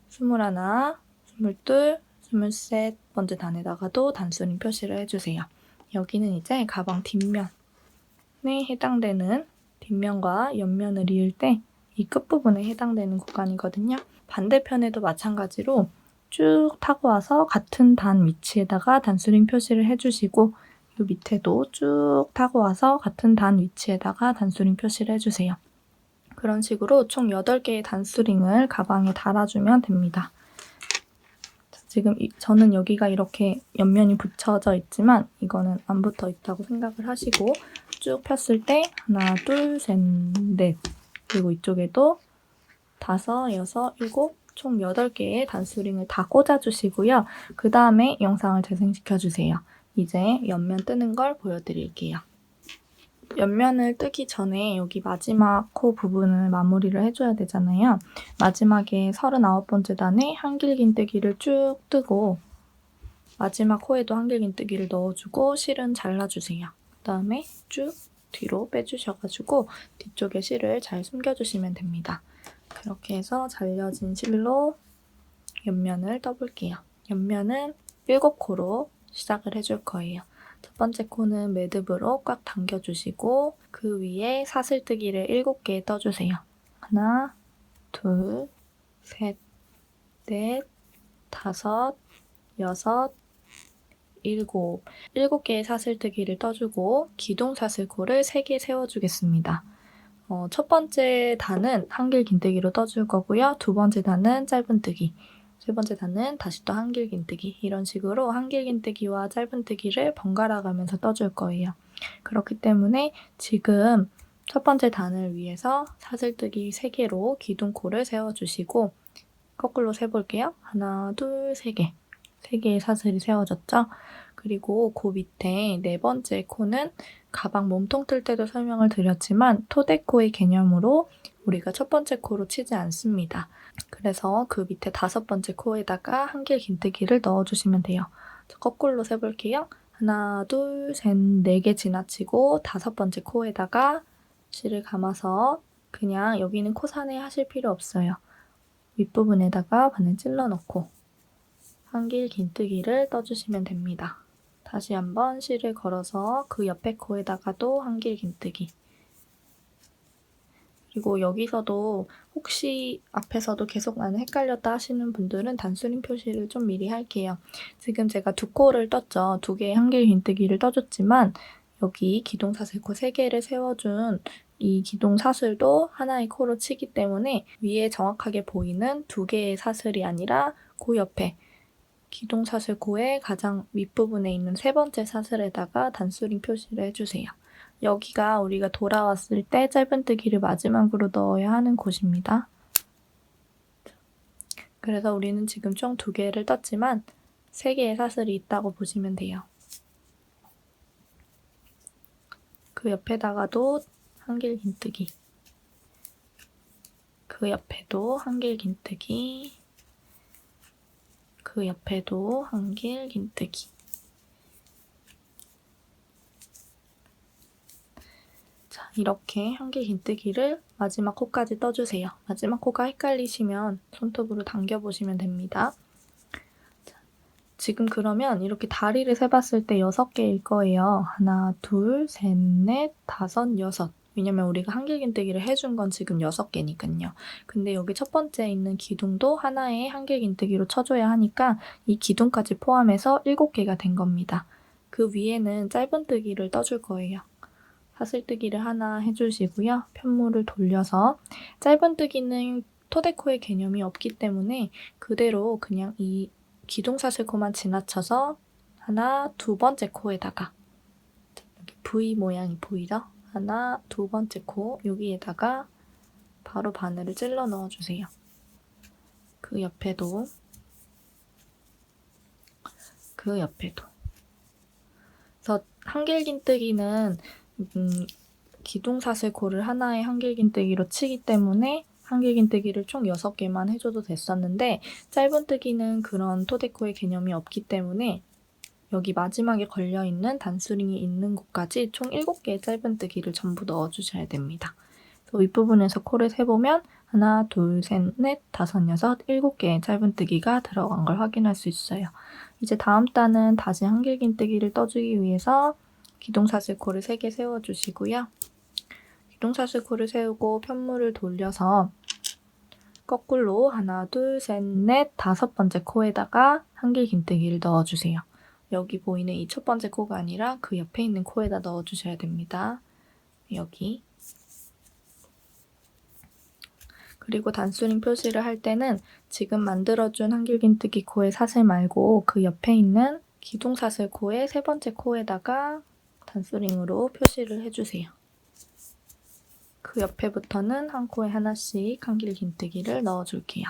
21, 22, 23번째 단에다가도 단수링 표시를 해주세요. 여기는 이제 가방 뒷면에 해당되는 뒷면과 옆면을 이을 때 이 끝부분에 해당되는 구간이거든요. 반대편에도 마찬가지로 쭉 타고 와서 같은 단 위치에다가 단수링 표시를 해주시고 이 밑에도 쭉 타고 와서 같은 단 위치에다가 단수링 표시를 해주세요. 그런 식으로 총 8개의 단수링을 가방에 달아주면 됩니다. 지금 저는 여기가 이렇게 옆면이 붙여져 있지만 이거는 안 붙어 있다고 생각을 하시고 쭉 폈을 때 하나, 둘, 셋, 넷 그리고 이쪽에도 5, 6, 7, 총 8개의 단수링을 다 꽂아주시고요. 그 다음에 영상을 재생시켜주세요. 이제 옆면 뜨는 걸 보여드릴게요. 옆면을 뜨기 전에 여기 마지막 코 부분을 마무리를 해줘야 되잖아요. 마지막에 39번째 단에 한길긴뜨기를 쭉 뜨고 마지막 코에도 한길긴뜨기를 넣어주고 실은 잘라주세요. 그 다음에 쭉 뒤로 빼주셔가지고 뒤쪽에 실을 잘 숨겨주시면 됩니다. 그렇게 해서 잘려진 실로 옆면을 떠볼게요. 옆면은 7코로 시작을 해줄 거예요. 첫 번째 코는 매듭으로 꽉 당겨주시고 그 위에 사슬뜨기를 7개 떠주세요. 하나, 둘, 셋, 넷, 다섯, 여섯, 일곱. 7개의 사슬뜨기를 떠주고 기둥사슬코를 3개 세워주겠습니다. 첫 번째 단은 한길긴뜨기로 떠줄 거고요. 두 번째 단은 짧은뜨기. 세 번째 단은 다시 또 한길긴뜨기. 이런 식으로 한길긴뜨기와 짧은뜨기를 번갈아 가면서 떠줄 거예요. 그렇기 때문에 지금 첫 번째 단을 위해서 사슬뜨기 3개로 기둥코를 세워주시고 거꾸로 세볼게요. 하나, 둘, 3개. 3개의 사슬이 세워졌죠? 그리고 그 밑에 4번째 코는 가방 몸통 뜰 때도 설명을 드렸지만 토대코의 개념으로 우리가 첫 번째 코로 치지 않습니다. 그래서 그 밑에 5번째 코에다가 한길긴뜨기를 넣어주시면 돼요. 거꾸로 세볼게요. 하나, 둘, 셋, 4개 지나치고 5번째 코에다가 실을 감아서 그냥 여기는 코사내 하실 필요 없어요. 윗부분에다가 바늘 찔러 넣고 한길긴뜨기를 떠주시면 됩니다. 다시 한번 실을 걸어서 그 옆에 코에다가도 한길긴뜨기. 그리고 여기서도 혹시 앞에서도 계속 나는 헷갈렸다 하시는 분들은 단수링 표시를 좀 미리 할게요. 지금 제가 2코를 떴죠. 2개의 한길긴뜨기를 떠줬지만 여기 기둥사슬코 3개를 세워준 이 기둥사슬도 하나의 코로 치기 때문에 위에 정확하게 보이는 2개의 사슬이 아니라 그 옆에 기둥 사슬코의 가장 윗부분에 있는 세 번째 사슬에다가 단수링 표시를 해주세요. 여기가 우리가 돌아왔을 때 짧은뜨기를 마지막으로 넣어야 하는 곳입니다. 그래서 우리는 지금 총 2개를 떴지만 3개의 사슬이 있다고 보시면 돼요. 그 옆에다가도 한길 긴뜨기, 그 옆에도 한길 긴뜨기, 그 옆에도 한길 긴뜨기. 자, 이렇게 한길 긴뜨기를 마지막 코까지 떠주세요. 마지막 코가 헷갈리시면 손톱으로 당겨보시면 됩니다. 자, 지금 그러면 이렇게 다리를 세봤을 때 6개일 거예요. 하나, 둘, 셋, 넷, 다섯, 여섯. 왜냐면 우리가 한길 긴뜨기를 해준 건 지금 6개니까요. 근데 여기 첫 번째 있는 기둥도 하나의 한길 긴뜨기로 쳐줘야 하니까 이 기둥까지 포함해서 7개가 된 겁니다. 그 위에는 짧은뜨기를 떠줄 거예요. 사슬뜨기를 하나 해주시고요. 편물을 돌려서 짧은뜨기는 토데코의 개념이 없기 때문에 그대로 그냥 이 기둥사슬코만 지나쳐서 하나, 두 번째 코에다가 이렇게 V 모양이 보이죠? 하나, 두 번째 코 여기에다가 바로 바늘을 찔러 넣어주세요. 그 옆에도 그래서 한길긴뜨기는 기둥사슬코를 하나의 한길긴뜨기로 치기 때문에 한길긴뜨기를 총 6개만 해줘도 됐었는데 짧은뜨기는 그런 토데코의 개념이 없기 때문에 여기 마지막에 걸려있는 단수링이 있는 곳까지 총 7개의 짧은뜨기를 전부 넣어주셔야 됩니다. 그래서 윗부분에서 코를 세보면 하나, 둘, 셋, 넷, 다섯, 여섯, 7개의 짧은뜨기가 들어간 걸 확인할 수 있어요. 이제 다음 단은 다시 한길긴뜨기를 떠주기 위해서 기둥사슬코를 3개 세워주시고요. 기둥사슬코를 세우고 편물을 돌려서 거꾸로 하나, 둘, 셋, 넷, 5번째 코에다가 한길긴뜨기를 넣어주세요. 여기 보이는 이 첫 번째 코가 아니라 그 옆에 있는 코에다 넣어주셔야 됩니다. 여기. 그리고 단수링 표시를 할 때는 지금 만들어준 한길긴뜨기 코의 사슬 말고 그 옆에 있는 기둥사슬 코의 3번째 코에다가 단수링으로 표시를 해주세요. 그 옆에부터는 한 코에 하나씩 한길긴뜨기를 넣어줄게요.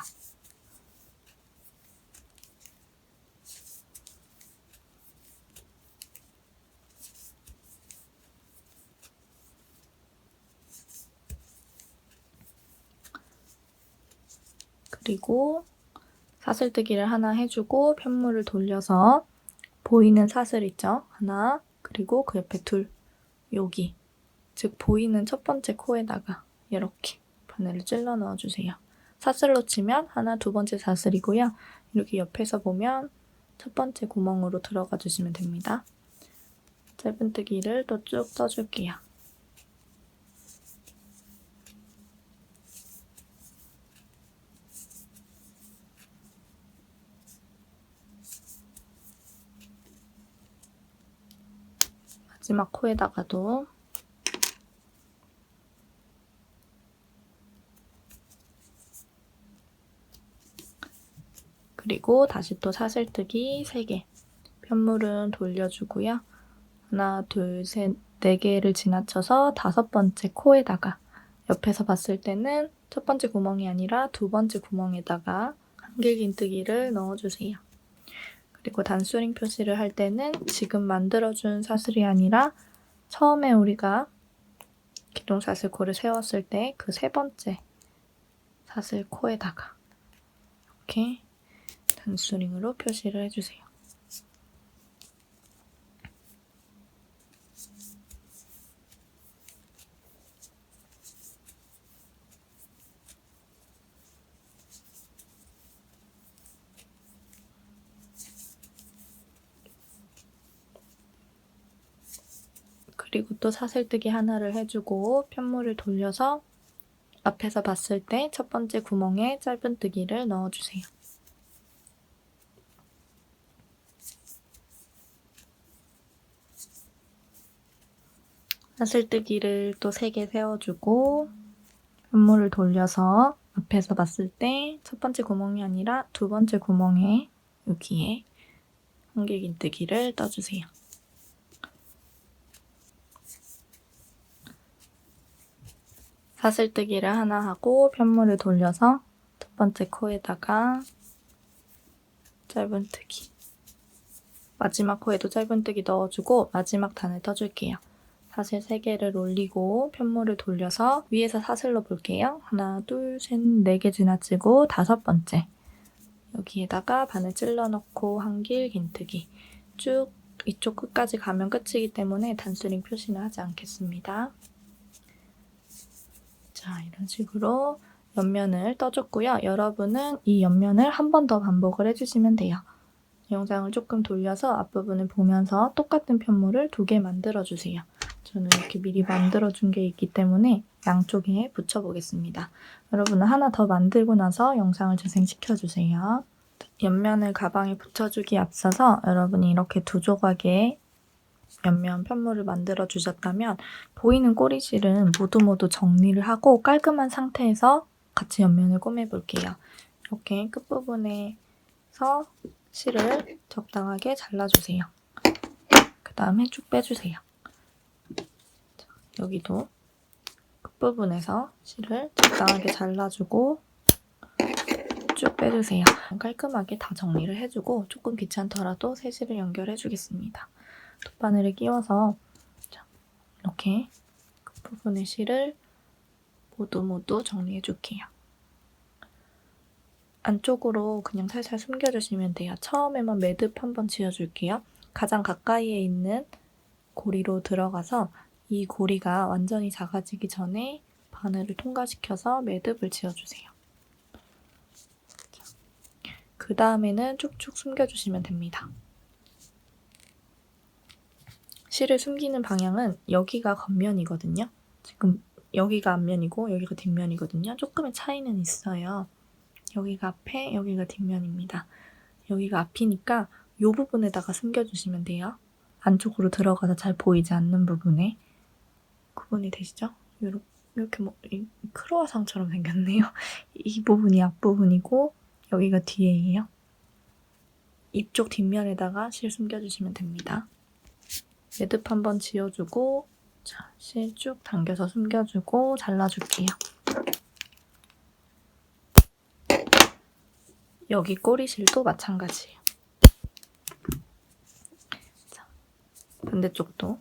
그리고 사슬뜨기를 하나 해주고 편물을 돌려서 보이는 사슬 있죠? 하나, 그리고 그 옆에 둘, 여기. 즉 보이는 첫 번째 코에다가 이렇게 바늘을 찔러 넣어주세요. 사슬로 치면 하나, 두 번째 사슬이고요. 이렇게 옆에서 보면 첫 번째 구멍으로 들어가 주시면 됩니다. 짧은뜨기를 또 쭉 떠줄게요. 마지막 코에다가도 그리고 다시 또 사슬뜨기 3개 편물은 돌려주고요. 하나, 둘, 셋, 4개를 지나쳐서 5번째 코에다가 옆에서 봤을 때는 첫 번째 구멍이 아니라 두 번째 구멍에다가 한길긴뜨기를 넣어주세요. 그리고 단수링 표시를 할 때는 지금 만들어준 사슬이 아니라 처음에 우리가 기둥사슬코를 세웠을 때 그 3번째 사슬 코에다가 이렇게 단수링으로 표시를 해주세요. 그리고 또 사슬뜨기 하나를 해주고 편물을 돌려서 앞에서 봤을 때 첫 번째 구멍에 짧은뜨기를 넣어주세요. 사슬뜨기를 또 3개 세워주고 편물을 돌려서 앞에서 봤을 때 첫 번째 구멍이 아니라 두 번째 구멍에 여기에 한길긴뜨기를 떠주세요. 사슬뜨기를 하나 하고 편물을 돌려서 첫 번째 코에다가 짧은뜨기, 마지막 코에도 짧은뜨기 넣어주고 마지막 단을 떠줄게요. 사슬 3개를 올리고 편물을 돌려서 위에서 사슬로 볼게요. 하나, 둘, 셋, 4개 지나치고 5번째. 여기에다가 바늘 찔러 넣고 한길긴뜨기. 쭉 이쪽 끝까지 가면 끝이기 때문에 단수링 표시는 하지 않겠습니다. 자, 이런 식으로 옆면을 떠줬고요. 여러분은 이 옆면을 한 번 더 반복을 해주시면 돼요. 영상을 조금 돌려서 앞부분을 보면서 똑같은 편물을 2개 만들어주세요. 저는 이렇게 미리 만들어준 게 있기 때문에 양쪽에 붙여보겠습니다. 여러분은 하나 더 만들고 나서 영상을 재생시켜주세요. 옆면을 가방에 붙여주기 앞서서 여러분이 이렇게 2조각의 옆면 편물을 만들어 주셨다면 보이는 꼬리실은 모두 정리를 하고 깔끔한 상태에서 같이 옆면을 꼬매볼게요. 이렇게 끝부분에서 실을 적당하게 잘라주세요. 그 다음에 쭉 빼주세요. 여기도 끝부분에서 실을 적당하게 잘라주고 쭉 빼주세요. 깔끔하게 다 정리를 해주고 조금 귀찮더라도 새 실을 연결해주겠습니다. 돗바늘을 끼워서 이렇게 끝부분의 실을 모두 정리해줄게요. 안쪽으로 그냥 살살 숨겨주시면 돼요. 처음에만 매듭 한번 지어줄게요. 가장 가까이에 있는 고리로 들어가서 이 고리가 완전히 작아지기 전에 바늘을 통과시켜서 매듭을 지어주세요. 그 다음에는 쭉쭉 숨겨주시면 됩니다. 실을 숨기는 방향은 여기가 겉면이거든요. 지금 여기가 앞면이고 여기가 뒷면이거든요. 조금의 차이는 있어요. 여기가 앞에, 여기가 뒷면입니다. 여기가 앞이니까 이 부분에다가 숨겨주시면 돼요. 안쪽으로 들어가서 잘 보이지 않는 부분에. 구분이 되시죠? 이렇게 뭐 크로와상처럼 생겼네요. 이 부분이 앞부분이고 여기가 뒤에예요. 이쪽 뒷면에다가 실 숨겨주시면 됩니다. 매듭 한번 지어주고 자, 실 쭉 당겨서 숨겨주고 잘라줄게요. 여기 꼬리실도 마찬가지예요. 자, 반대쪽도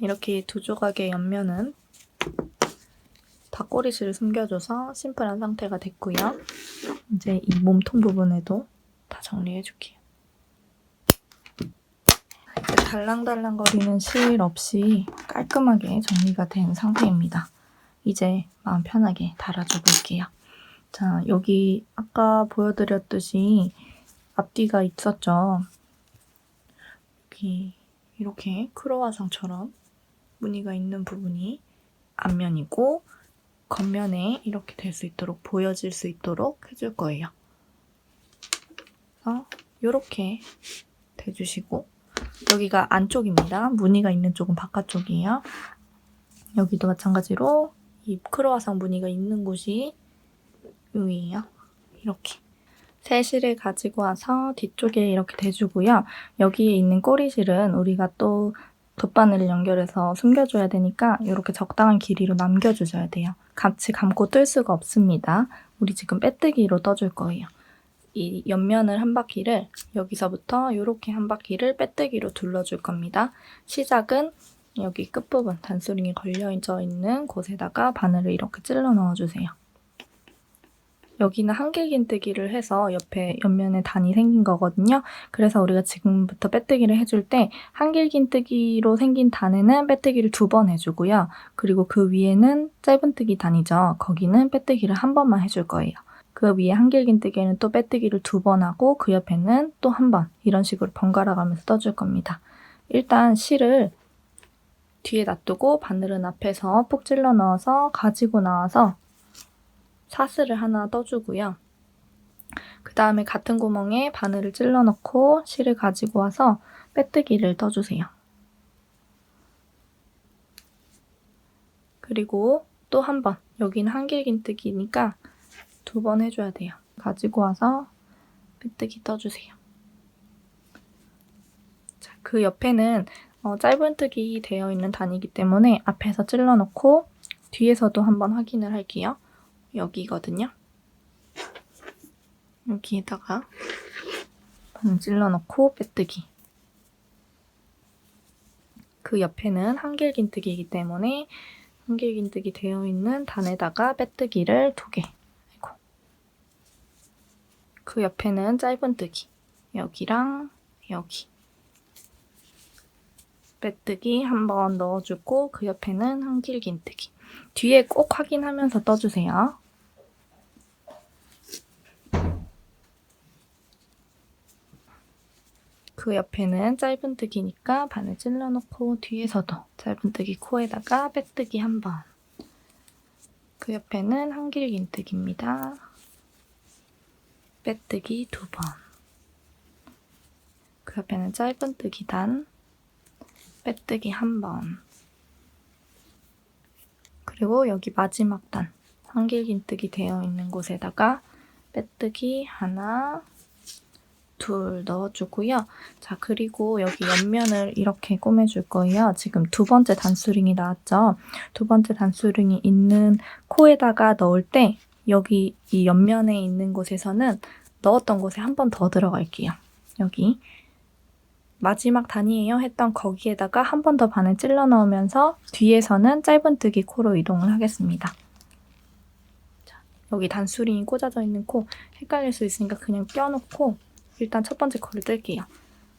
이렇게 2조각의 옆면은 다 꼬리실을 숨겨줘서 심플한 상태가 됐고요. 이제 이 몸통 부분에도 다 정리해줄게요. 이제 달랑달랑거리는 실 없이 깔끔하게 정리가 된 상태입니다. 이제 마음 편하게 달아줘 볼게요. 자, 여기 아까 보여드렸듯이 앞뒤가 있었죠. 여기 이렇게 크로와상처럼 무늬가 있는 부분이 앞면이고 겉면에 이렇게 될 수 있도록 보여질 수 있도록 해줄 거예요. 그래서 이렇게 대주시고 여기가 안쪽입니다. 무늬가 있는 쪽은 바깥쪽이에요. 여기도 마찬가지로 이 크로와상 무늬가 있는 곳이 여기예요. 이렇게 새 실을 가지고 와서 뒤쪽에 이렇게 대주고요. 여기에 있는 꼬리실은 우리가 또 돗바늘을 연결해서 숨겨줘야 되니까 이렇게 적당한 길이로 남겨주셔야 돼요. 같이 감고 뜰 수가 없습니다. 우리 지금 빼뜨기로 떠줄 거예요. 이 옆면을 한 바퀴를 여기서부터 이렇게 한 바퀴를 빼뜨기로 둘러줄 겁니다. 시작은 여기 끝부분 단수링이 걸려져 있는 곳에다가 바늘을 이렇게 찔러 넣어주세요. 여기는 한길긴뜨기를 해서 옆에 옆면에 단이 생긴 거거든요. 그래서 우리가 지금부터 빼뜨기를 해줄 때 한길긴뜨기로 생긴 단에는 빼뜨기를 2번 해주고요. 그리고 그 위에는 짧은뜨기 단이죠. 거기는 빼뜨기를 1번만 해줄 거예요. 그 위에 한길긴뜨기에는 또 빼뜨기를 2번 하고 그 옆에는 또 1번 이런 식으로 번갈아 가면서 떠줄 겁니다. 일단 실을 뒤에 놔두고 바늘은 앞에서 푹 찔러 넣어서 가지고 나와서 사슬을 하나 떠주고요. 그 다음에 같은 구멍에 바늘을 찔러 넣고 실을 가지고 와서 빼뜨기를 떠주세요. 그리고 또 한 번, 여기는 한길긴뜨기니까 2번 해줘야 돼요. 가지고 와서 빼뜨기 떠주세요. 자, 그 옆에는 짧은뜨기 되어 있는 단이기 때문에 앞에서 찔러놓고 뒤에서도 한번 확인을 할게요. 여기거든요. 여기에다가 바늘 찔러놓고 빼뜨기. 그 옆에는 한길긴뜨기이기 때문에 한길긴뜨기 되어 있는 단에다가 빼뜨기를 2개. 아이고. 그 옆에는 짧은뜨기. 여기랑 여기. 빼뜨기 한번 넣어주고 그 옆에는 한길긴뜨기. 뒤에 꼭 확인하면서 떠주세요. 그 옆에는 짧은뜨기니까 바늘 찔러놓고 뒤에서도 짧은뜨기 코에다가 빼뜨기 한 번. 그 옆에는 한길긴뜨기입니다. 빼뜨기 2번. 그 옆에는 짧은뜨기 단, 빼뜨기 한 번. 그리고 여기 마지막 단, 한길긴뜨기 되어 있는 곳에다가 빼뜨기 하나, 둘 넣어주고요. 자, 그리고 여기 옆면을 이렇게 꼬매줄 거예요. 지금 2번째 단수링이 나왔죠? 2번째 단수링이 있는 코에다가 넣을 때 여기 이 옆면에 있는 곳에서는 넣었던 곳에 한 번 더 들어갈게요. 여기 마지막 단이에요 했던 거기에다가 한 번 더 바늘 찔러 넣으면서 뒤에서는 짧은뜨기 코로 이동을 하겠습니다. 자, 여기 단수링이 꽂아져 있는 코 헷갈릴 수 있으니까 그냥 껴놓고 일단 첫 번째 코를 뜰게요.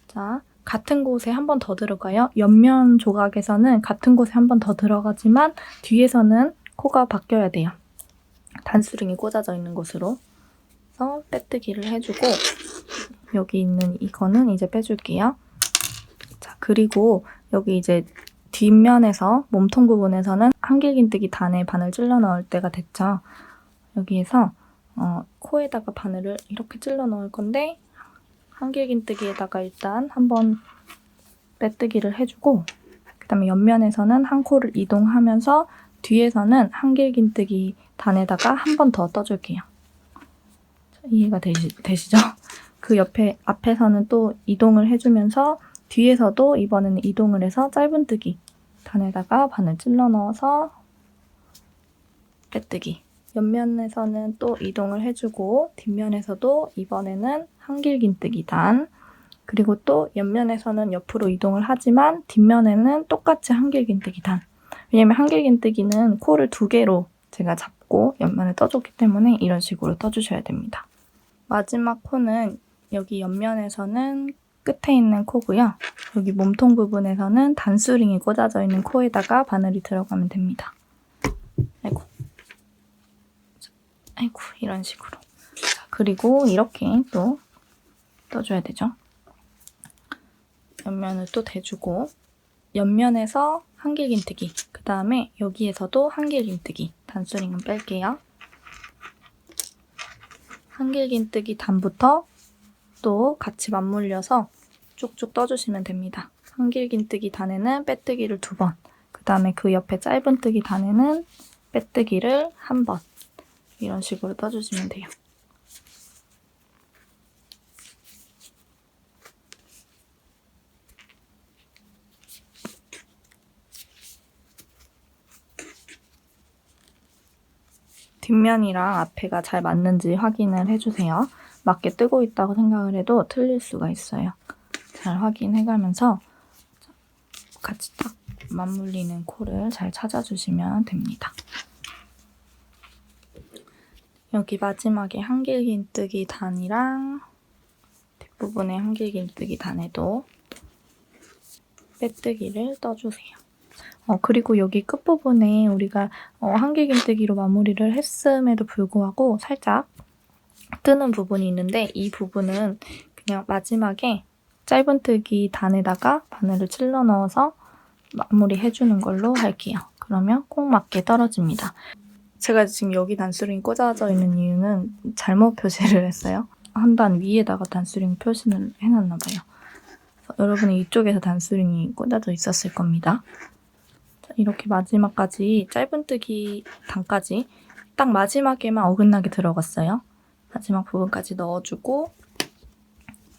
자, 같은 곳에 한 번 더 들어가요. 옆면 조각에서는 같은 곳에 한 번 더 들어가지만 뒤에서는 코가 바뀌어야 돼요. 단수링이 꽂아져 있는 곳으로. 그래서 빼뜨기를 해주고 여기 있는 이거는 이제 빼줄게요. 자, 그리고 여기 이제 뒷면에서 몸통 부분에서는 한길긴뜨기 단에 바늘 찔러 넣을 때가 됐죠. 여기에서 코에다가 바늘을 이렇게 찔러 넣을 건데 한길긴뜨기에다가 일단 한번 빼뜨기를 해주고 그 다음에 옆면에서는 한 코를 이동하면서 뒤에서는 한길긴뜨기 단에다가 한 번 더 떠줄게요. 이해가 되시죠? 그 옆에 앞에서는 또 이동을 해주면서 뒤에서도 이번에는 이동을 해서 짧은뜨기 단에다가 바늘 찔러 넣어서 빼뜨기. 옆면에서는 또 이동을 해주고 뒷면에서도 이번에는 한길긴뜨기 단 그리고 또 옆면에서는 옆으로 이동을 하지만 뒷면에는 똑같이 한길긴뜨기 단. 왜냐면 한길긴뜨기는 코를 2개로 제가 잡고 옆면에 떠줬기 때문에 이런 식으로 떠주셔야 됩니다. 마지막 코는 여기 옆면에서는 끝에 있는 코고요. 여기 몸통 부분에서는 단수링이 꽂아져 있는 코에다가 바늘이 들어가면 됩니다. 아이고 이런 식으로. 그리고 이렇게 또 떠줘야 되죠. 옆면을 또 대주고 옆면에서 한길긴뜨기 그 다음에 여기에서도 한길긴뜨기 단수링은 뺄게요. 한길긴뜨기 단부터 또 같이 맞물려서 쭉쭉 떠주시면 됩니다. 한길긴뜨기 단에는 빼뜨기를 2번 그 다음에 그 옆에 짧은뜨기 단에는 빼뜨기를 1번 이런 식으로 떠주시면 돼요. 뒷면이랑 앞에가 잘 맞는지 확인을 해주세요. 맞게 뜨고 있다고 생각을 해도 틀릴 수가 있어요. 잘 확인해가면서 같이 딱 맞물리는 코를 잘 찾아주시면 됩니다. 여기 마지막에 한길긴뜨기 단이랑 뒷부분에 한길긴뜨기 단에도 빼뜨기를 떠주세요. 그리고 여기 끝부분에 우리가 한길긴뜨기로 마무리를 했음에도 불구하고 살짝 뜨는 부분이 있는데 이 부분은 그냥 마지막에 짧은뜨기 단에다가 바늘을 찔러 넣어서 마무리해주는 걸로 할게요. 그러면 꼭 맞게 떨어집니다. 제가 지금 여기 단수링이 꽂아져 있는 이유는 잘못 표시를 했어요. 한 단 위에다가 단수링 표시를 해놨나 봐요. 여러분이 이쪽에서 단수링이 꽂아져 있었을 겁니다. 자, 이렇게 마지막까지 짧은뜨기 단까지 딱 마지막에만 어긋나게 들어갔어요. 마지막 부분까지 넣어주고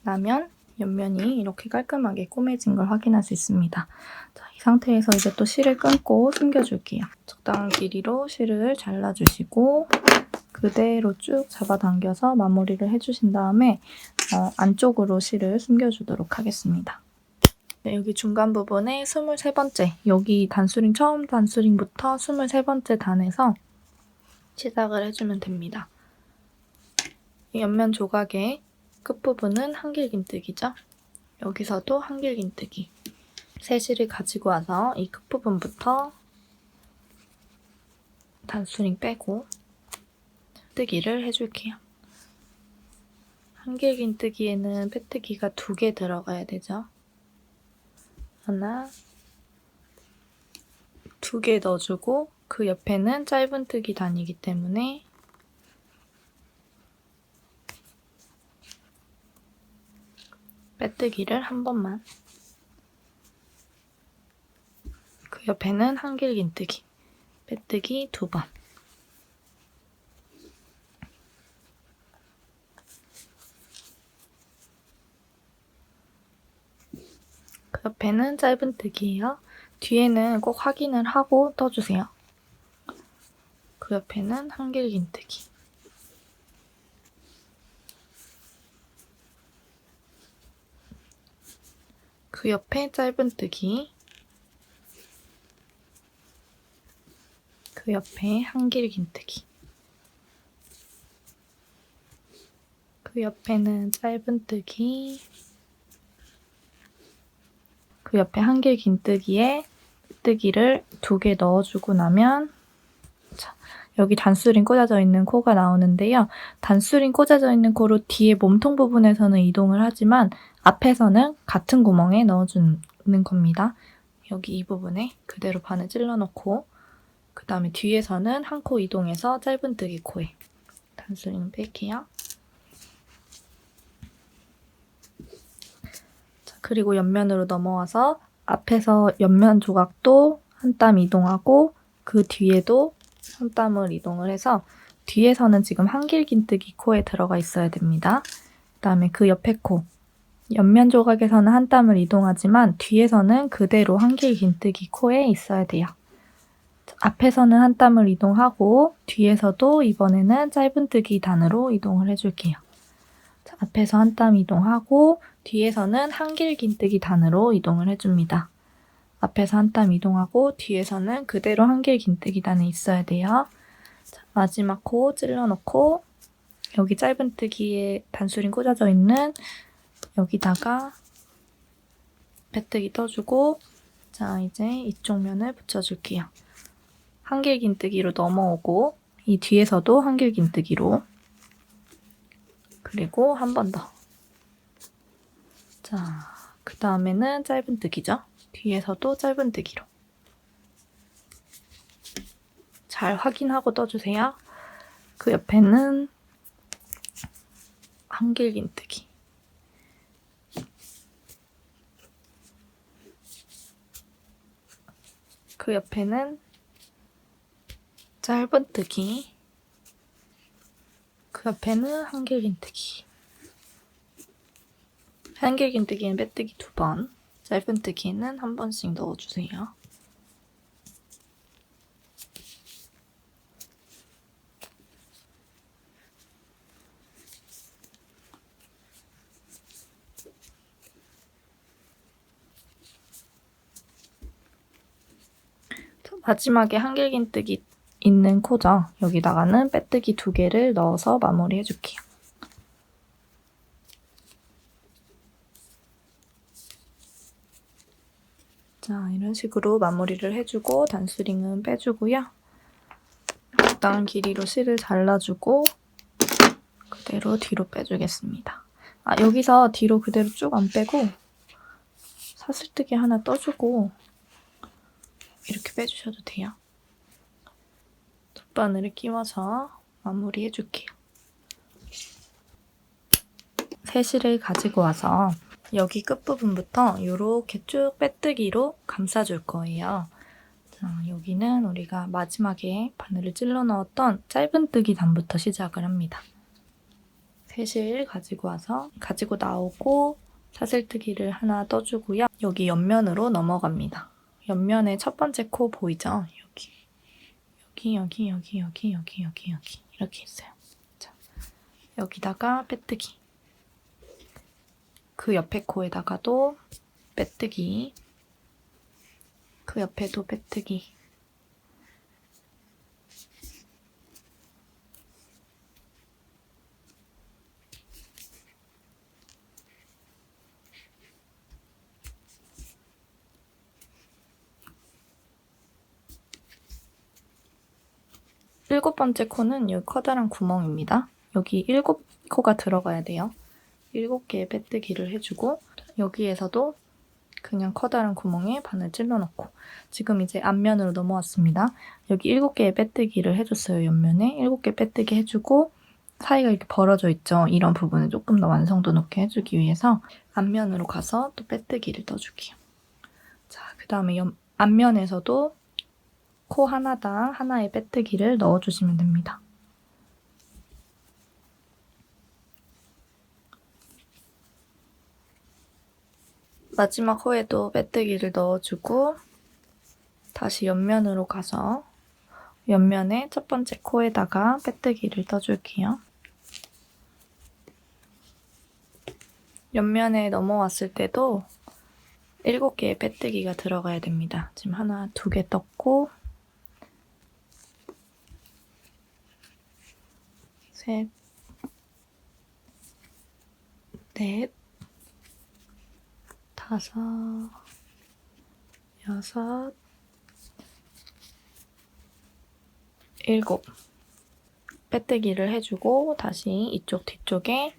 나면 옆면이 이렇게 깔끔하게 꼬매진 걸 확인할 수 있습니다. 자, 이 상태에서 이제 또 실을 끊고 숨겨줄게요. 적당한 길이로 실을 잘라주시고 그대로 쭉 잡아당겨서 마무리를 해주신 다음에 안쪽으로 실을 숨겨주도록 하겠습니다. 네, 여기 중간 부분에 23번째, 여기 단수링 처음 단수링부터 23번째 단에서 시작을 해주면 됩니다. 이 옆면 조각의 끝부분은 한길긴뜨기죠. 여기서도 한길긴뜨기. 새 실을 가지고 와서 이 끝부분부터 단수링 빼고 뜨기를 해줄게요. 한길긴뜨기에는 빼뜨기가 2개 들어가야 되죠. 하나, 2개 넣어주고 그 옆에는 짧은뜨기 단이기 때문에 빼뜨기를 한 번만. 그 옆에는 한길긴뜨기, 빼뜨기 2번. 그 옆에는 짧은뜨기예요. 뒤에는 꼭 확인을 하고 떠주세요. 그 옆에는 한길긴뜨기. 그 옆에 짧은뜨기. 그 옆에 한길긴뜨기. 그 옆에는 짧은뜨기. 그 옆에 한길긴뜨기에 뜨기를 2개 넣어주고 나면 자, 여기 단수링 꽂아져 있는 코가 나오는데요. 단수링 꽂아져 있는 코로 뒤에 몸통 부분에서는 이동을 하지만 앞에서는 같은 구멍에 넣어주는 겁니다. 여기 이 부분에 그대로 반을 찔러놓고 그 다음에 뒤에서는 한 코 이동해서 짧은뜨기 코에 단수링 뺄게요. 자, 그리고 옆면으로 넘어와서 앞에서 옆면 조각도 한 땀 이동하고 그 뒤에도 한 땀을 이동을 해서 뒤에서는 지금 한길긴뜨기 코에 들어가 있어야 됩니다. 그 다음에 그 옆에 코, 옆면 조각에서는 한 땀을 이동하지만 뒤에서는 그대로 한길긴뜨기 코에 있어야 돼요. 앞에서는 한 땀을 이동하고 뒤에서도 이번에는 짧은뜨기 단으로 이동을 해줄게요. 자, 앞에서 한 땀 이동하고 뒤에서는 한길긴뜨기 단으로 이동을 해줍니다. 앞에서 한 땀 이동하고 뒤에서는 그대로 한길긴뜨기 단에 있어야 돼요. 자, 마지막 코 찔러놓고 여기 짧은뜨기에 단수링 꽂아져 있는 여기다가 빼뜨기 떠주고 자 이제 이쪽 면을 붙여줄게요. 한길긴뜨기로 넘어오고 이 뒤에서도 한길긴뜨기로 그리고 한 번 더. 자, 그 다음에는 짧은뜨기죠. 뒤에서도 짧은뜨기로. 잘 확인하고 떠주세요. 그 옆에는 한길긴뜨기. 그 옆에는 짧은뜨기. 그 옆에는 한길긴뜨기. 한길긴뜨기는 빼뜨기 2번, 짧은뜨기는 한 번씩 넣어주세요. 마지막에 한길긴뜨기 있는 코죠. 여기다가는 빼뜨기 2개를 넣어서 마무리해줄게요. 자, 이런 식으로 마무리를 해주고 단수링은 빼주고요. 적당한 길이로 실을 잘라주고 그대로 뒤로 빼주겠습니다. 아, 여기서 뒤로 그대로 쭉 안 빼고 사슬뜨기 하나 떠주고 이렇게 빼주셔도 돼요. 돗바늘을 끼워서 마무리해줄게요. 새 실을 가지고 와서 여기 끝부분부터 이렇게 쭉 빼뜨기로 감싸줄 거예요. 자, 여기는 우리가 마지막에 바늘을 찔러 넣었던 짧은뜨기 단부터 시작을 합니다. 세실 가지고 나오고 사슬뜨기를 하나 떠주고요. 여기 옆면으로 넘어갑니다. 옆면에 첫 번째 코 보이죠? 여기 이렇게 있어요. 자, 여기다가 빼뜨기. 그 옆에 코에다가도 빼뜨기. 그 옆에도 빼뜨기. 일곱 번째 코는 이 커다란 구멍입니다. 여기 7코가 들어가야 돼요. 7개의 빼뜨기를 해주고 여기에서도 그냥 커다란 구멍에 바늘 찔러넣고 지금 이제 앞면으로 넘어왔습니다. 여기 7개의 빼뜨기를 해줬어요. 옆면에 7개 빼뜨기 해주고 사이가 이렇게 벌어져 있죠. 이런 부분을 조금 더 완성도 높게 해주기 위해서 앞면으로 가서 또 빼뜨기를 떠줄게요. 자, 그 다음에 앞면에서도 코 하나당 하나의 빼뜨기를 넣어주시면 됩니다. 마지막 코에도 빼뜨기를 넣어주고 다시 옆면으로 가서 옆면에 첫 번째 코에다가 빼뜨기를 떠줄게요. 옆면에 넘어왔을 때도 7개의 빼뜨기가 들어가야 됩니다. 지금 하나, 2개 떴고 셋, 넷, 다섯, 여섯, 7 빼뜨기를 해주고 다시 이쪽 뒤쪽에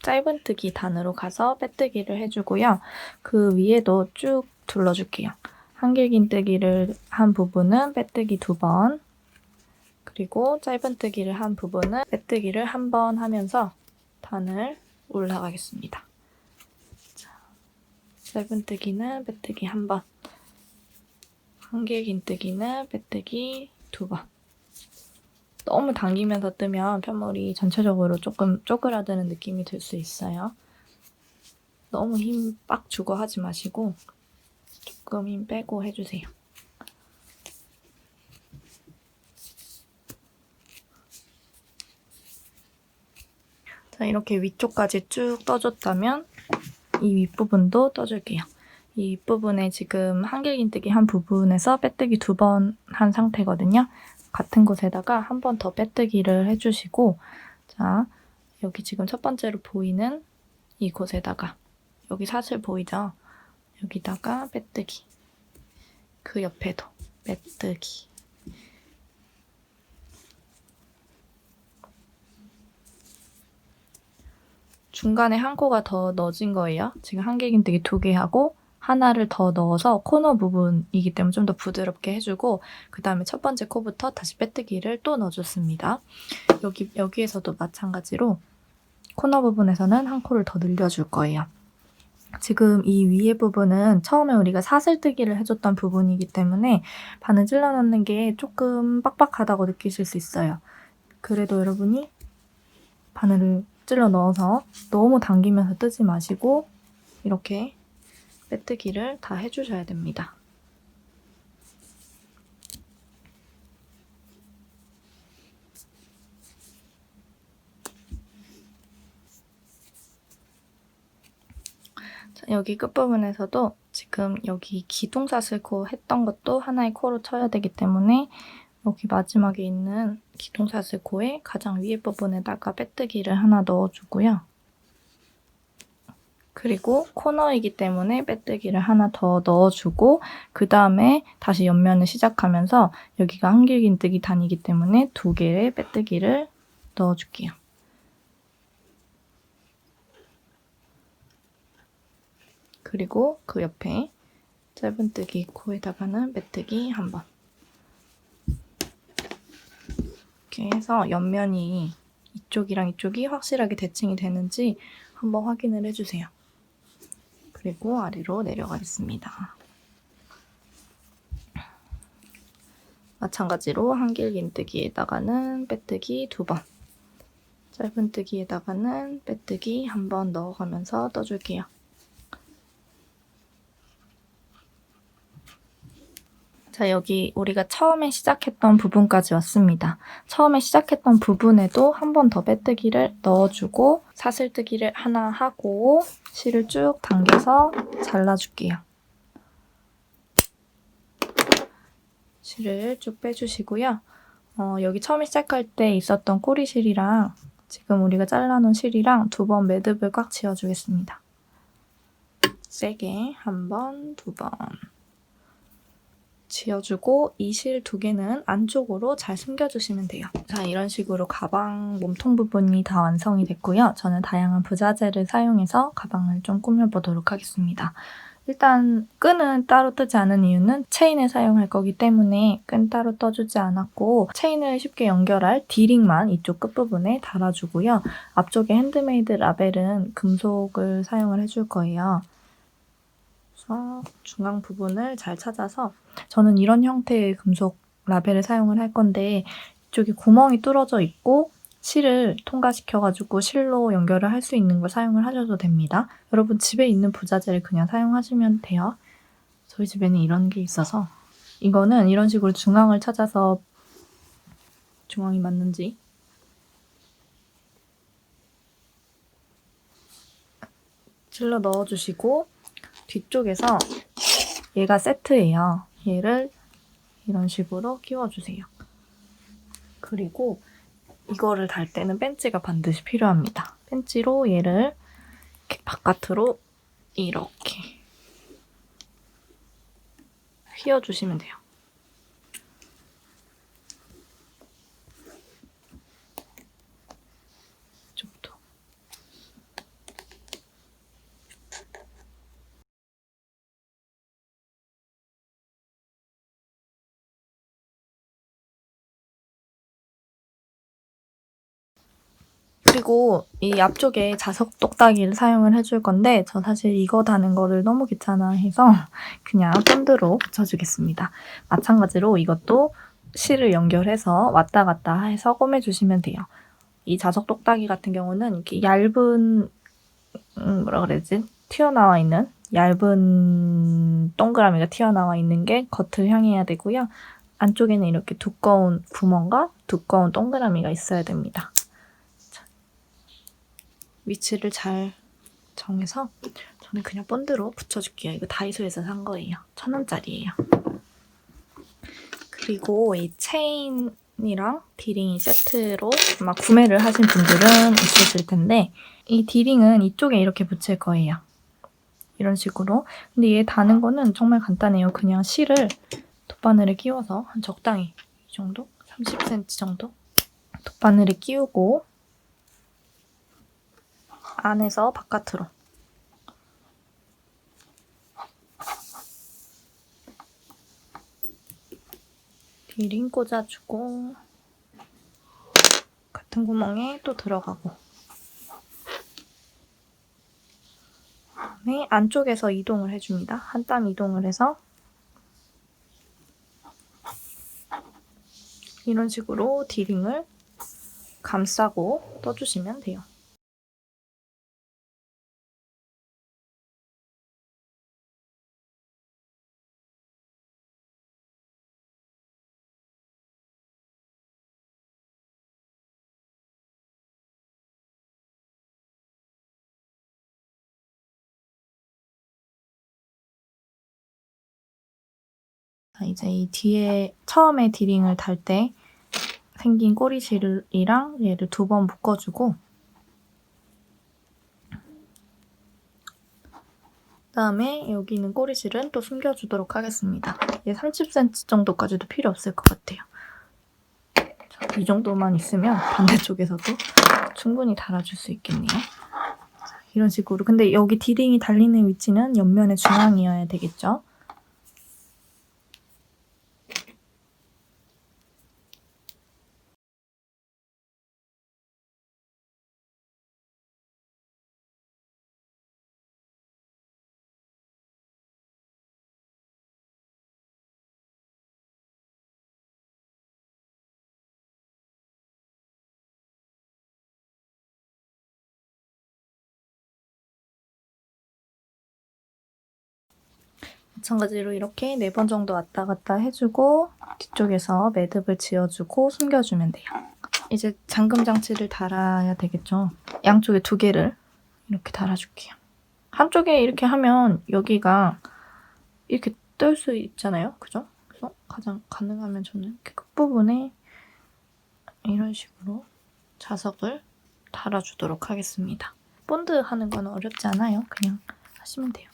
짧은뜨기 단으로 가서 빼뜨기를 해주고요. 그 위에도 쭉 둘러줄게요. 한길긴뜨기를 한 부분은 빼뜨기 2번, 그리고 짧은뜨기를 한 부분은 빼뜨기를 1번 하면서 단을 올라가겠습니다. 자, 짧은뜨기는 빼뜨기 1번, 한길긴뜨기는 빼뜨기 2번. 너무 당기면서 뜨면 편물이 전체적으로 조금 쪼그라드는 느낌이 들 수 있어요. 너무 힘 빡 주고 하지 마시고 조금 힘 빼고 해주세요. 자, 이렇게 위쪽까지 쭉 떠줬다면 이 윗부분도 떠줄게요. 이 윗부분에 지금 한길긴뜨기 한 부분에서 빼뜨기 2번 한 상태거든요. 같은 곳에다가 한 번 더 빼뜨기를 해주시고 자, 여기 지금 첫 번째로 보이는 이곳에다가 여기 사슬 보이죠? 여기다가 빼뜨기, 그 옆에도 빼뜨기, 중간에 한 코가 더 넣어진 거예요. 지금 한길긴뜨기 2개 하고 하나를 더 넣어서 코너 부분이기 때문에 좀 더 부드럽게 해주고 그 다음에 첫 번째 코부터 다시 빼뜨기를 또 넣어줬습니다. 여기에서도 마찬가지로 코너 부분에서는 한 코를 더 늘려줄 거예요. 지금 이 위에 부분은 처음에 우리가 사슬뜨기를 해줬던 부분이기 때문에 바늘 찔러 넣는 게 조금 빡빡하다고 느끼실 수 있어요. 그래도 여러분이 바늘을 찔러 넣어서 너무 당기면서 뜨지 마시고 이렇게 빼뜨기를 다 해주셔야 됩니다. 자, 여기 끝부분에서도 지금 여기 기둥사슬코 했던 것도 하나의 코로 쳐야 되기 때문에 여기 마지막에 있는 기둥사슬코의 가장 위에 부분에다가 빼뜨기를 하나 넣어주고요. 그리고 코너이기 때문에 빼뜨기를 하나 더 넣어주고 그 다음에 다시 옆면을 시작하면서 여기가 한길긴뜨기 단이기 때문에 2개의 빼뜨기를 넣어줄게요. 그리고 그 옆에 짧은뜨기 코에다가는 빼뜨기 1번. 이렇게 해서 옆면이 이쪽이랑 이쪽이 확실하게 대칭이 되는지 한번 확인을 해주세요. 그리고 아래로 내려가겠습니다. 마찬가지로 한길긴뜨기에다가는 빼뜨기 2번. 짧은뜨기에다가는 빼뜨기 한번 넣어가면서 떠줄게요. 자, 여기 우리가 처음에 시작했던 부분까지 왔습니다. 처음에 시작했던 부분에도 한 번 더 빼뜨기를 넣어주고 사슬뜨기를 하나 하고 실을 쭉 당겨서 잘라줄게요. 실을 쭉 빼주시고요. 여기 처음에 시작할 때 있었던 꼬리실이랑 지금 우리가 잘라놓은 실이랑 두 번 매듭을 꽉 지어주겠습니다. 세게 한 번, 두 번 지어주고 이 실 두 개는 안쪽으로 잘 숨겨주시면 돼요. 자, 이런 식으로 가방 몸통 부분이 다 완성이 됐고요. 저는 다양한 부자재를 사용해서 가방을 좀 꾸며보도록 하겠습니다. 일단 끈은 따로 뜨지 않은 이유는 체인을 사용할 거기 때문에 끈 따로 떠주지 않았고 체인을 쉽게 연결할 D링만 이쪽 끝부분에 달아주고요. 앞쪽에 핸드메이드 라벨은 금속을 사용을 해줄 거예요. 그래서 중앙 부분을 잘 찾아서 저는 이런 형태의 금속 라벨을 사용을 할 건데 이쪽에 구멍이 뚫어져 있고 실을 통과시켜가지고 실로 연결을 할 수 있는 걸 사용을 하셔도 됩니다. 여러분 집에 있는 부자재를 그냥 사용하시면 돼요. 저희 집에는 이런 게 있어서 이거는 이런 식으로 중앙을 찾아서 중앙이 맞는지 찔러 넣어주시고 뒤쪽에서 얘가 세트예요. 얘를 이런 식으로 끼워주세요. 그리고 이거를 달 때는 벤치가 반드시 필요합니다. 벤치로 얘를 이렇게 바깥으로 이렇게 휘어주시면 돼요. 이쪽도. 그리고 이 앞쪽에 자석 똑딱이를 사용을 해줄 건데 저 사실 이거 다는 거를 너무 귀찮아해서 그냥 본드로 붙여주겠습니다. 마찬가지로 이것도 실을 연결해서 왔다 갔다 해서 꿰매주시면 돼요. 이 자석 똑딱이 같은 경우는 이렇게 얇은 뭐라 그래야지? 튀어나와 있는 얇은 동그라미가 튀어나와 있는 게 겉을 향해야 되고요. 안쪽에는 이렇게 두꺼운 구멍과 두꺼운 동그라미가 있어야 됩니다. 자, 위치를 잘 정해서 저는 그냥 본드로 붙여줄게요. 이거 다이소에서 산 거예요. 1,000원짜리예요. 그리고 이 체인이랑 디링이 세트로 아마 구매를 하신 분들은 있으실 텐데 이 디링은 이쪽에 이렇게 붙일 거예요. 이런 식으로. 근데 얘 다는 거는 정말 간단해요. 그냥 실을 돗바늘에 끼워서 한 적당히 이 정도? 30cm 정도? 돗바늘에 끼우고 안에서 바깥으로 디링 꽂아주고 같은 구멍에 또 들어가고 그다음에 안쪽에서 이동을 해줍니다. 한 땀 이동을 해서 이런 식으로 디링을 감싸고 떠주시면 돼요. 이제 이 뒤에 처음에 디링을 달 때 생긴 꼬리실이랑 얘를 두 번 묶어주고 그다음에 여기 있는 꼬리실은 또 숨겨주도록 하겠습니다. 얘 30cm 정도까지도 필요 없을 것 같아요. 자, 이 정도만 있으면 반대쪽에서도 충분히 달아줄 수 있겠네요. 이런 식으로. 근데 여기 디링이 달리는 위치는 옆면의 중앙이어야 되겠죠? 마찬가지로 이렇게 4번 정도 왔다 갔다 해주고 뒤쪽에서 매듭을 지어주고 숨겨주면 돼요. 이제 잠금 장치를 달아야 되겠죠. 양쪽에 2개를 이렇게 달아줄게요. 한쪽에 이렇게 하면 여기가 이렇게 뜰 수 있잖아요. 그죠? 그래서 가장 가능하면 저는 이렇게 끝부분에 이런 식으로 자석을 달아주도록 하겠습니다. 본드 하는 건 어렵지 않아요. 그냥 하시면 돼요.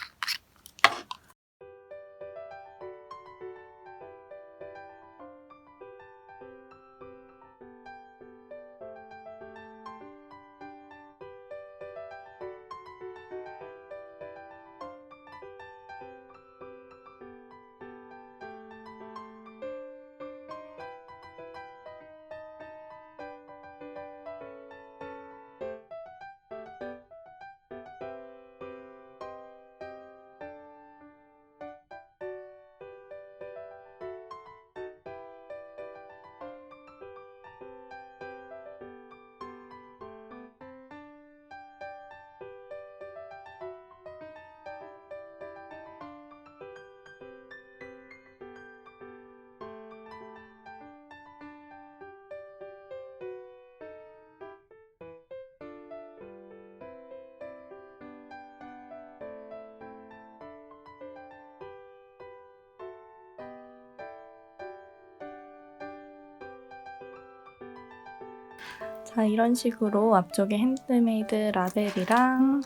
자, 이런 식으로 앞쪽에 핸드메이드 라벨이랑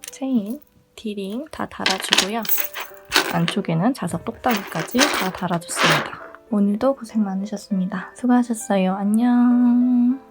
체인, 디링 다 달아주고요. 안쪽에는 자석 똑딱이까지 다 달아줬습니다. 오늘도 고생 많으셨습니다. 수고하셨어요. 안녕.